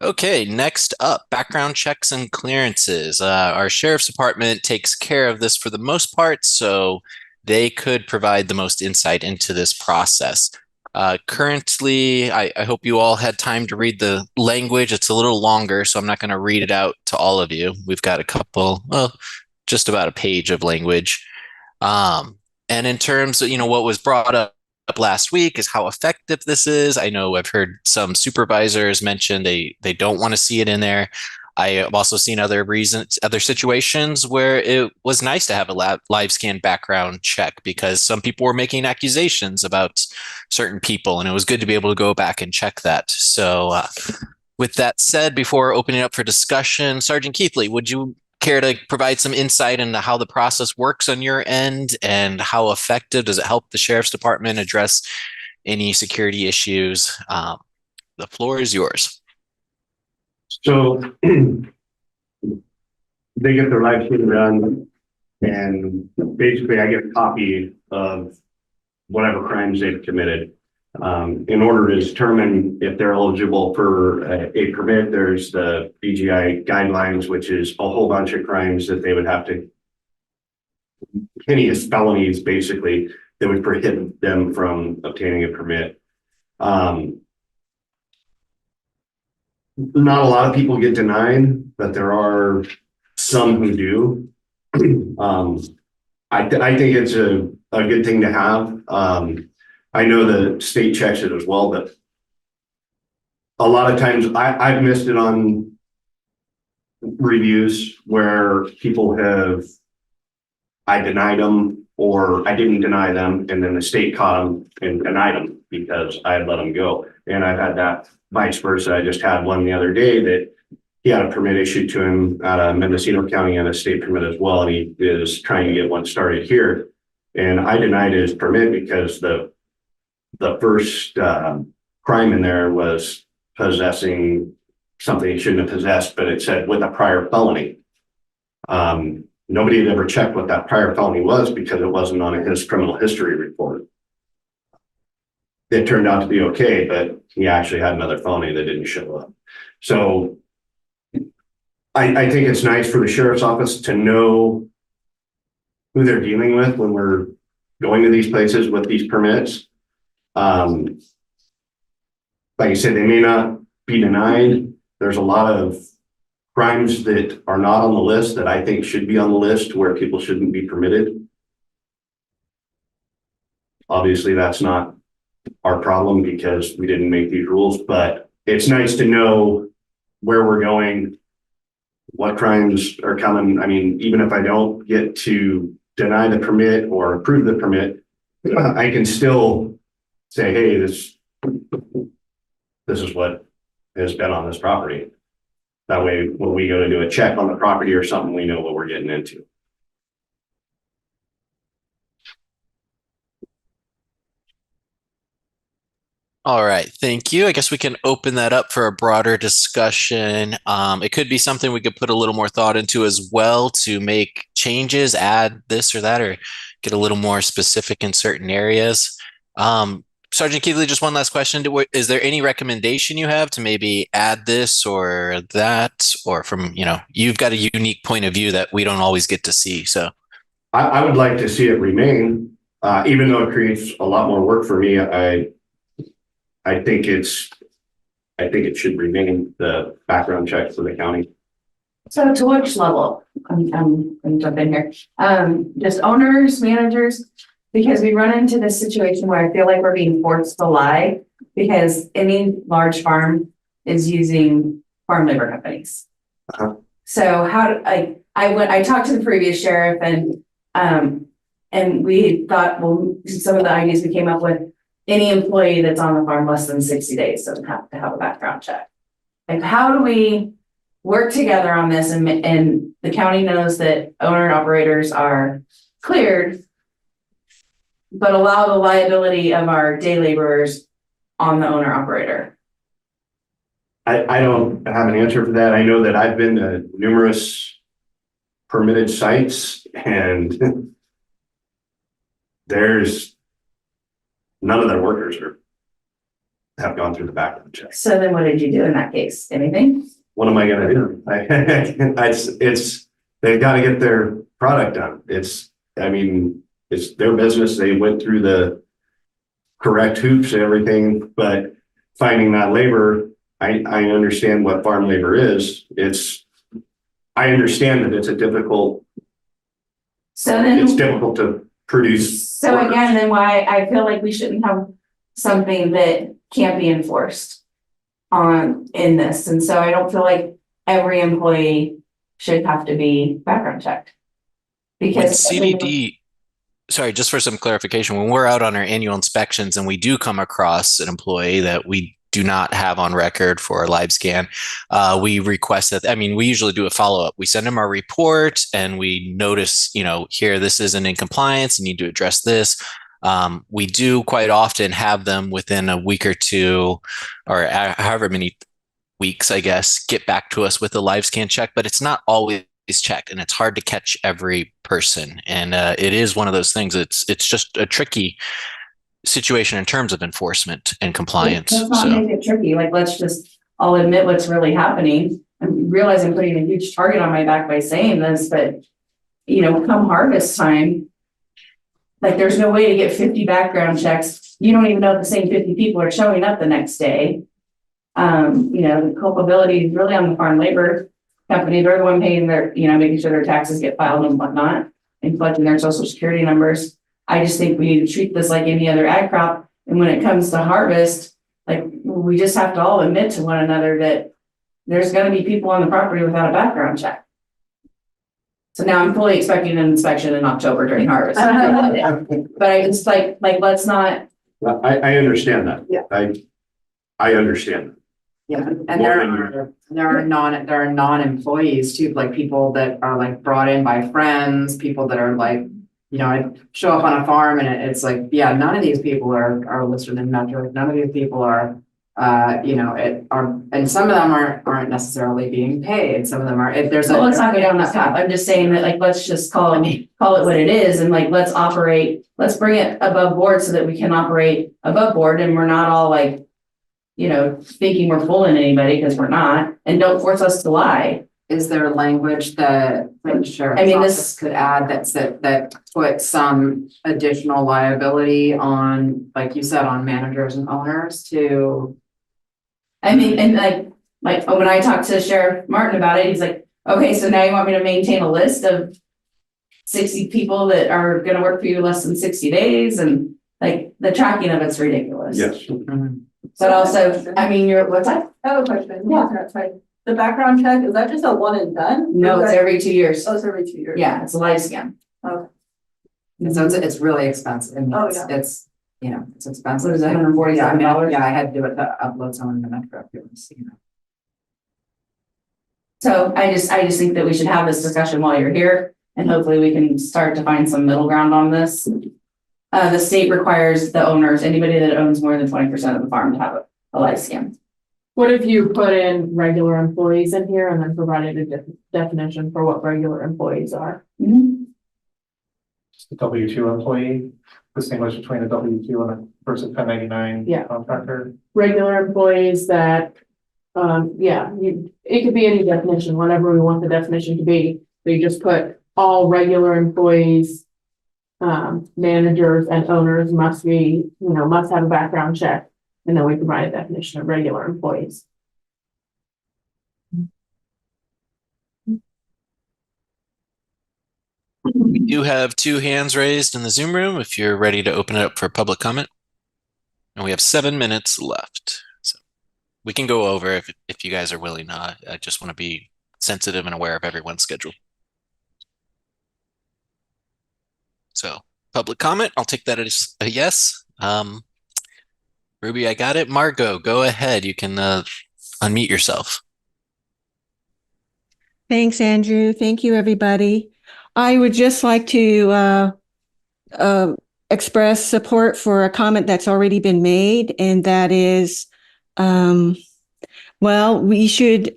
Okay, next up, background checks and clearances. Our sheriff's department takes care of this for the most part, so they could provide the most insight into this process. Currently, I hope you all had time to read the language. It's a little longer, so I'm not going to read it out to all of you. We've got a couple, well, just about a page of language. And in terms of, what was brought up last week is how effective this is. I know I've heard some supervisors mention they don't want to see it in there. I have also seen other situations where it was nice to have a live scan background check because some people were making accusations about certain people, and it was good to be able to go back and check that. So, with that said, before opening up for discussion, Sergeant Keithley, would you care to provide some insight into how the process works on your end and how effective does it help the sheriff's department address any security issues? The floor is yours. So they get their live stream done, and basically I get a copy of whatever crimes they've committed. In order to determine if they're eligible for a permit, there's the BGI guidelines, which is a whole bunch of crimes that they would have to, heinous felonies, basically, that would prohibit them from obtaining a permit. Not a lot of people get denied, but there are some who do. I think it's a good thing to have. I know the state checks it as well, but a lot of times I've missed it on reviews where people have, I denied them or I didn't deny them, and then the state caught them and denied them because I had let them go. And I've had that vice versa. I just had one the other day that he had a permit issued to him out of Mendocino County and a state permit as well. And he is trying to get one started here. And I denied his permit because the first crime in there was possessing something he shouldn't have possessed, but it said with a prior felony. Nobody had ever checked what that prior felony was because it wasn't on his criminal history report. It turned out to be okay, but he actually had another felony that didn't show up. So I think it's nice for the sheriff's office to know who they're dealing with when we're going to these places with these permits. Like I said, they may not be denied. There's a lot of crimes that are not on the list that I think should be on the list where people shouldn't be permitted. Obviously, that's not our problem because we didn't make these rules, but it's nice to know where we're going, what crimes are coming. I mean, even if I don't get to deny the permit or approve the permit, I can still say, hey, this is what has been on this property. That way, when we go to do a check on the property or something, we know what we're getting into. All right, thank you. I guess we can open that up for a broader discussion. It could be something we could put a little more thought into as well to make changes, add this or that, or get a little more specific in certain areas. Sergeant Keithley, just one last question. Is there any recommendation you have to maybe add this or that, or from, you've got a unique point of view that we don't always get to see. So I would like to see it remain, even though it creates a lot more work for me. I think it should remain the background check for the county. So to which level? I'm gonna jump in here. Just owners, managers, because we run into this situation where I feel like we're being forced to lie because any large farm is using farm labor companies. So I talked to the previous sheriff and we thought, well, some of the ideas we came up with, any employee that's on the farm less than 60 days doesn't have to have a background check. Like, how do we work together on this and the county knows that owner and operators are cleared, but allow the liability of our day laborers on the owner operator? I don't have an answer for that. I know that I've been to numerous permitted sites and there's none of their workers have gone through the background check. So then what did you do in that case? Anything? What am I going to do? They've got to get their product done. It's their business. They went through the correct hoops and everything, but finding that labor, I understand what farm labor is. I understand that it's So then. it's difficult to produce. So again, then why I feel like we shouldn't have something that can't be enforced in this. And so I don't feel like every employee should have to be background checked. With Because CDD, sorry, just for some clarification, when we're out on our annual inspections and we do come across an employee that we do not have on record for a live scan, we request that. I mean, we usually do a follow-up. We send them our report and we notice, here, this isn't in compliance, you need to address this. We do quite often have them within a week or two, or however many weeks, I guess, get back to us with a live scan check, but it's not always checked and it's hard to catch every person. And it is one of those things. It's just a tricky situation in terms of enforcement and compliance. Let's not make it tricky. Like, I'll admit what's really happening. I realize I'm putting a huge target on my back by saying this, but come harvest time, like there's no way to get 50 background checks. You don't even know if the same 50 people are showing up the next day. The culpability is really on the farm labor company. They're the one paying their, making sure their taxes get filed and whatnot and collecting their social security numbers. I just think we need to treat this like any other ag crop. And when it comes to harvest, like we just have to all admit to one another that there's going to be people on the property without a background check. So now I'm fully expecting an inspection in October during harvest. But I just like let's not. I understand that. Yeah. I understand that. Yeah, and there are non-employees too, like people that are like brought in by friends, people that are like, I show up on a farm and it's like, yeah, none of these people are listed in Metro. None of these people are, and some of them aren't necessarily being paid. Some of them are. If there's well, let's not go down that path. I'm just saying that let's just call it what it is, and let's bring it above board so that we can operate above board, and we're not all thinking we're fooling anybody because we're not, and don't force us to lie. Is there language that the sheriff's office could add that puts some additional liability on, like you said, on managers and owners to? I mean, and like when I talked to Sheriff Martin about it, he's like, okay, so now you want me to maintain a list of 60 people that are going to work for you less than 60 days, and like the tracking of it's ridiculous. Yes. Mm-hmm. But also, I mean, what's that? I have a question. Yeah. That's right. The background check, is that just a one and done? No, it's every 2 years. Oh, it's every 2 years. Yeah, it's a live scan. Okay. And so it's really expensive. I mean, Oh, it's expensive. What is it, $147? Yeah, I had to do it to upload someone in the Metro. So I just think that we should have this discussion while you're here, and hopefully we can start to find some middle ground on this. The state requires the owners, anybody that owns more than 20% of the farm, to have a live scan. What if you put in regular employees in here and then provided a definition for what regular employees are? Mm-hmm. The W-2 employee, distinguish between a W-2 and a versus 1099 contractor. Regular employees that, it could be any definition, whatever we want the definition to be. So you just put all regular employees, managers and owners must have a background check. And then we provide a definition of regular employees. We do have 2 hands raised in the Zoom room if you're ready to open it up for public comment. And we have 7 minutes left. So we can go over if you guys are willing. I just want to be sensitive and aware of everyone's schedule. So public comment, I'll take that as a yes. Ruby, I got it. Margot, go ahead. You can unmute yourself. Thanks, Andrew. Thank you, everybody. I would just like to express support for a comment that's already been made, and that is, we should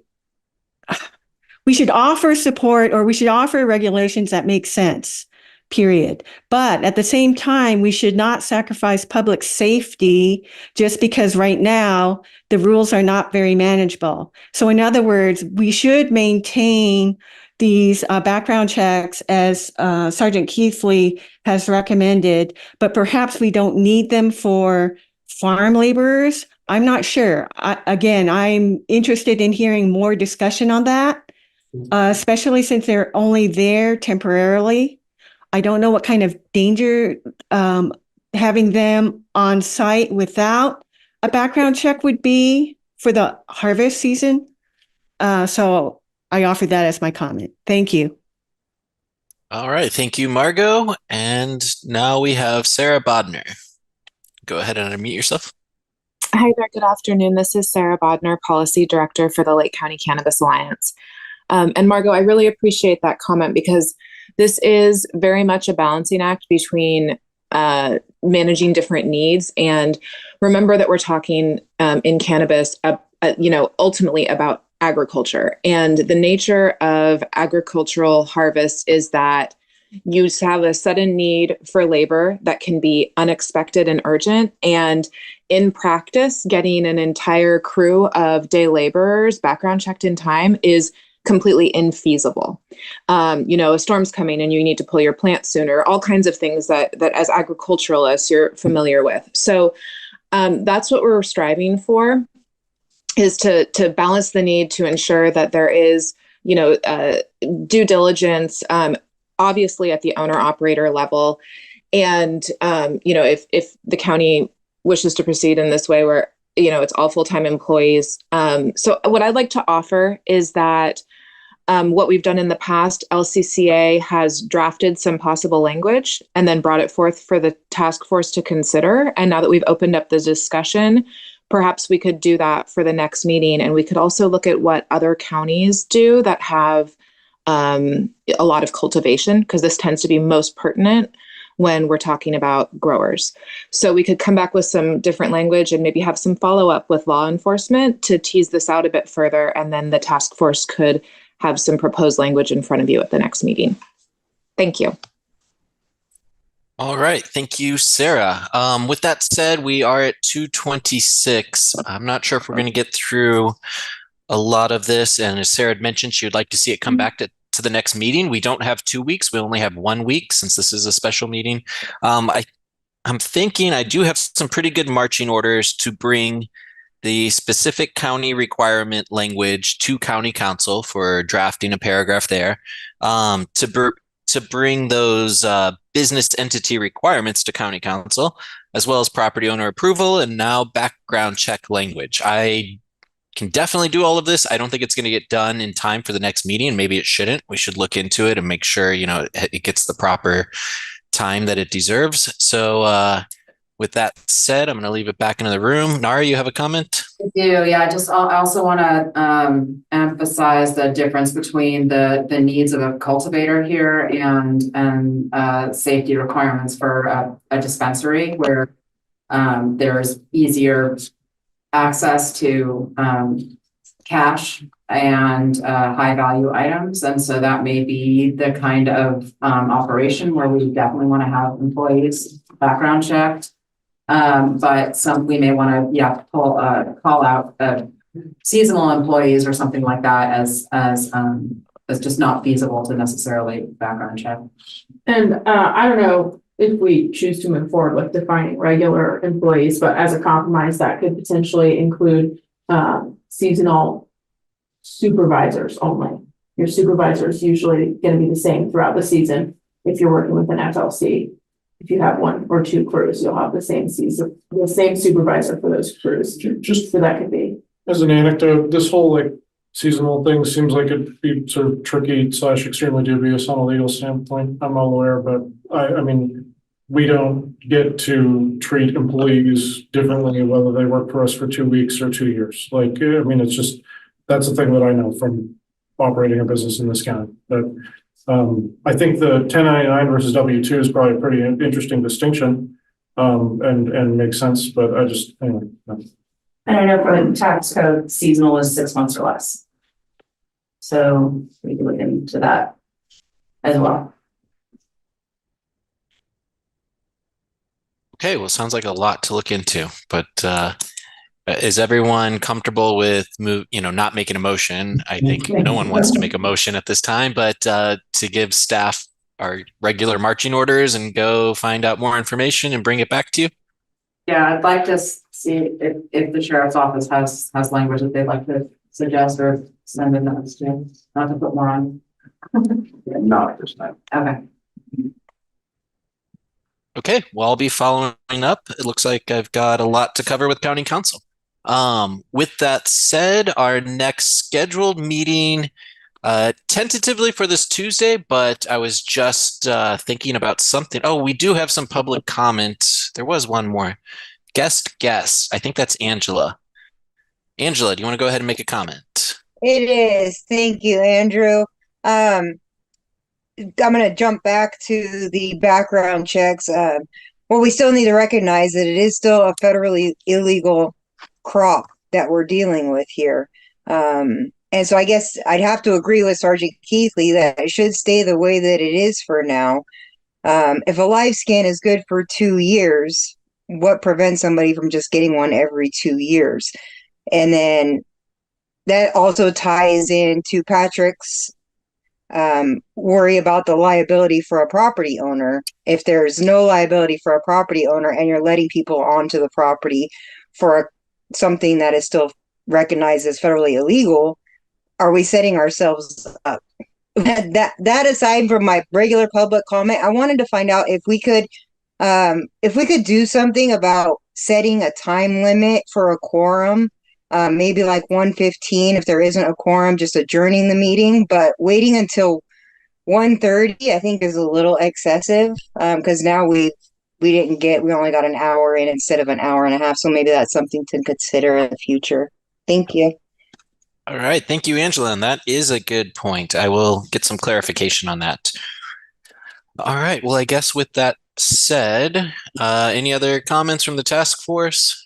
offer support, or we should offer regulations that make sense. period. But at the same time, we should not sacrifice public safety just because right now the rules are not very manageable. So in other words, we should maintain these background checks as Sergeant Keithley has recommended, but perhaps we don't need them for farm laborers. I'm not sure. Again, I'm interested in hearing more discussion on that, especially since they're only there temporarily. I don't know what kind of danger having them on site without a background check would be for the harvest season. So I offer that as my comment. Thank you. All right. Thank you, Margot. And now we have Sarah Bodner. Go ahead and unmute yourself. Hi there, good afternoon. This is Sarah Bodner, Policy Director for the Lake County Cannabis Alliance. And Margot, I really appreciate that comment because this is very much a balancing act between managing different needs. And remember that we're talking in cannabis, ultimately about agriculture. And the nature of agricultural harvest is that you have a sudden need for labor that can be unexpected and urgent. And in practice, getting an entire crew of day laborers background checked in time is completely infeasible. A storm's coming and you need to pull your plant sooner, all kinds of things that as agriculturalists you're familiar with. So that's what we're striving for, is to balance the need to ensure that there is, due diligence, obviously at the owner operator level. And, if the county wishes to proceed in this way where, it's all full-time employees. So what I'd like to offer is that what we've done in the past, LCCA has drafted some possible language and then brought it forth for the task force to consider. And now that we've opened up the discussion, perhaps we could do that for the next meeting. And we could also look at what other counties do that have a lot of cultivation, because this tends to be most pertinent when we're talking about growers. So we could come back with some different language and maybe have some follow-up with law enforcement to tease this out a bit further. And then the task force could have some proposed language in front of you at the next meeting. Thank you. All right. Thank you, Sarah. With that said, we are at 2:26. I'm not sure if we're going to get through a lot of this. And as Sarah had mentioned, she would like to see it come back to the next meeting. We don't have 2 weeks. We only have 1 week since this is a special meeting. I'm thinking I do have some pretty good marching orders to bring the specific county requirement language to county council for drafting a paragraph there, to bring those business entity requirements to county council, as well as property owner approval and now background check language. I can definitely do all of this. I don't think it's going to get done in time for the next meeting, and maybe it shouldn't. We should look into it and make sure, it gets the proper time that it deserves. So with that said, I'm going to leave it back into the room. Nara, you have a comment? I do, yeah. I also want to emphasize the difference between the needs of a cultivator here and safety requirements for a dispensary where there's easier access to cash and high value items. And so that may be the kind of operation where we definitely want to have employees background checked. But we may want to, call out seasonal employees or something like that as just not feasible to necessarily background check. And I don't know if we choose to move forward with defining regular employees, but as a compromise, that could potentially include seasonal supervisors only. Your supervisor is usually going to be the same throughout the season. If you're working with an FLC, if you have 1 or 2 crews, you'll have the same supervisor for those crews. Just so that could be. as an anecdote, this whole seasonal thing seems like it'd be sort of tricky / extremely dubious on a legal standpoint. I'm all aware, but I mean, we don't get to treat employees differently whether they work for us for 2 weeks or 2 years. It's just, that's the thing that I know from operating a business in this county. But I think the 1099 versus W-2 is probably a pretty interesting distinction, and makes sense. But anyway. And I know for the tax code, seasonal is 6 months or less. So we can look into that as well. Okay, well, sounds like a lot to look into, but is everyone comfortable with not making a motion? I think no one wants to make a motion at this time, but to give staff our regular marching orders and go find out more information and bring it back to you? Yeah, I'd like to see if the sheriff's office has language that they'd like to suggest or send a notice to, not to put more on. Not at this time. Okay. Okay, well, I'll be following up. It looks like I've got a lot to cover with County Council. With that said, our next scheduled meeting, tentatively for this Tuesday, but I was just thinking about something. Oh, we do have some public comment. There was one more. Guest. I think that's Angela. Angela, do you want to go ahead and make a comment? It is. Thank you, Andrew. I'm going to jump back to the background checks. Well, we still need to recognize that it is still a federally illegal crop that we're dealing with here. And so I guess I'd have to agree with Sergeant Keithley that it should stay the way that it is for now. If a live scan is good for 2 years, what prevents somebody from just getting one every 2 years? And then that also ties into Patrick's worry about the liability for a property owner. If there's no liability for a property owner and you're letting people onto the property for something that is still recognized as federally illegal, are we setting ourselves up? That aside from my regular public comment, I wanted to find out if we could do something about setting a time limit for a quorum. Maybe like 1:15 if there isn't a quorum, just adjourning the meeting, but waiting until 1:30 I think is a little excessive, because now we only got an hour in instead of an hour and a half, so maybe that's something to consider in the future. Thank you. All right, thank you, Angela, and that is a good point. I will get some clarification on that. All right, well, I guess with that said, any other comments from the task force?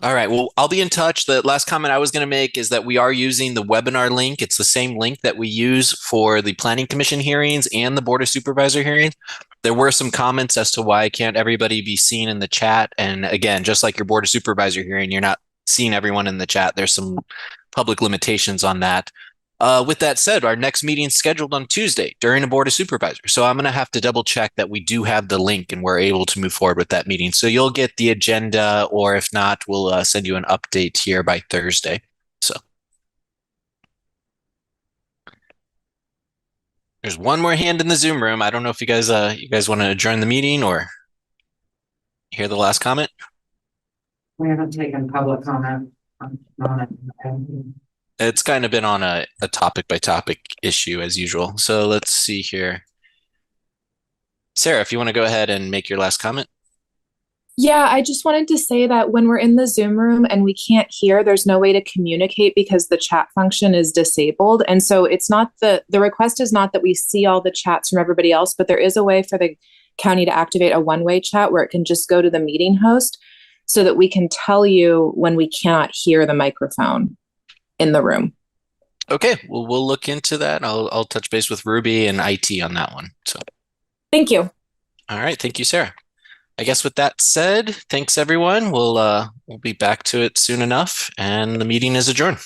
All right, well, I'll be in touch. The last comment I was going to make is that we are using the webinar link. It's the same link that we use for the Planning Commission hearings and the Board of Supervisor hearings. There were some comments as to why can't everybody be seen in the chat. And again, just like your Board of Supervisor hearing, you're not seeing everyone in the chat. There's some public limitations on that. With that said, our next meeting is scheduled on Tuesday during a Board of Supervisors. So I'm going to have to double check that we do have the link and we're able to move forward with that meeting. So you'll get the agenda, or if not, we'll send you an update here by Thursday. So there's one more hand in the Zoom room. I don't know if you guys want to adjourn the meeting or hear the last comment. We haven't taken public comment on it. It's kind of been on a topic by topic issue as usual. So let's see here. Sarah, if you want to go ahead and make your last comment. Yeah, I just wanted to say that when we're in the Zoom room and we can't hear, there's no way to communicate because the chat function is disabled. And so it's not the request is not that we see all the chats from everybody else, but there is a way for the county to activate a one-way chat where it can just go to the meeting host so that we can tell you when we cannot hear the microphone in the room. Okay, well, we'll look into that. I'll touch base with Ruby and IT on that one. So thank you. All right, thank you, Sarah. I guess with that said, thanks everyone. We'll be back to it soon enough, and the meeting is adjourned.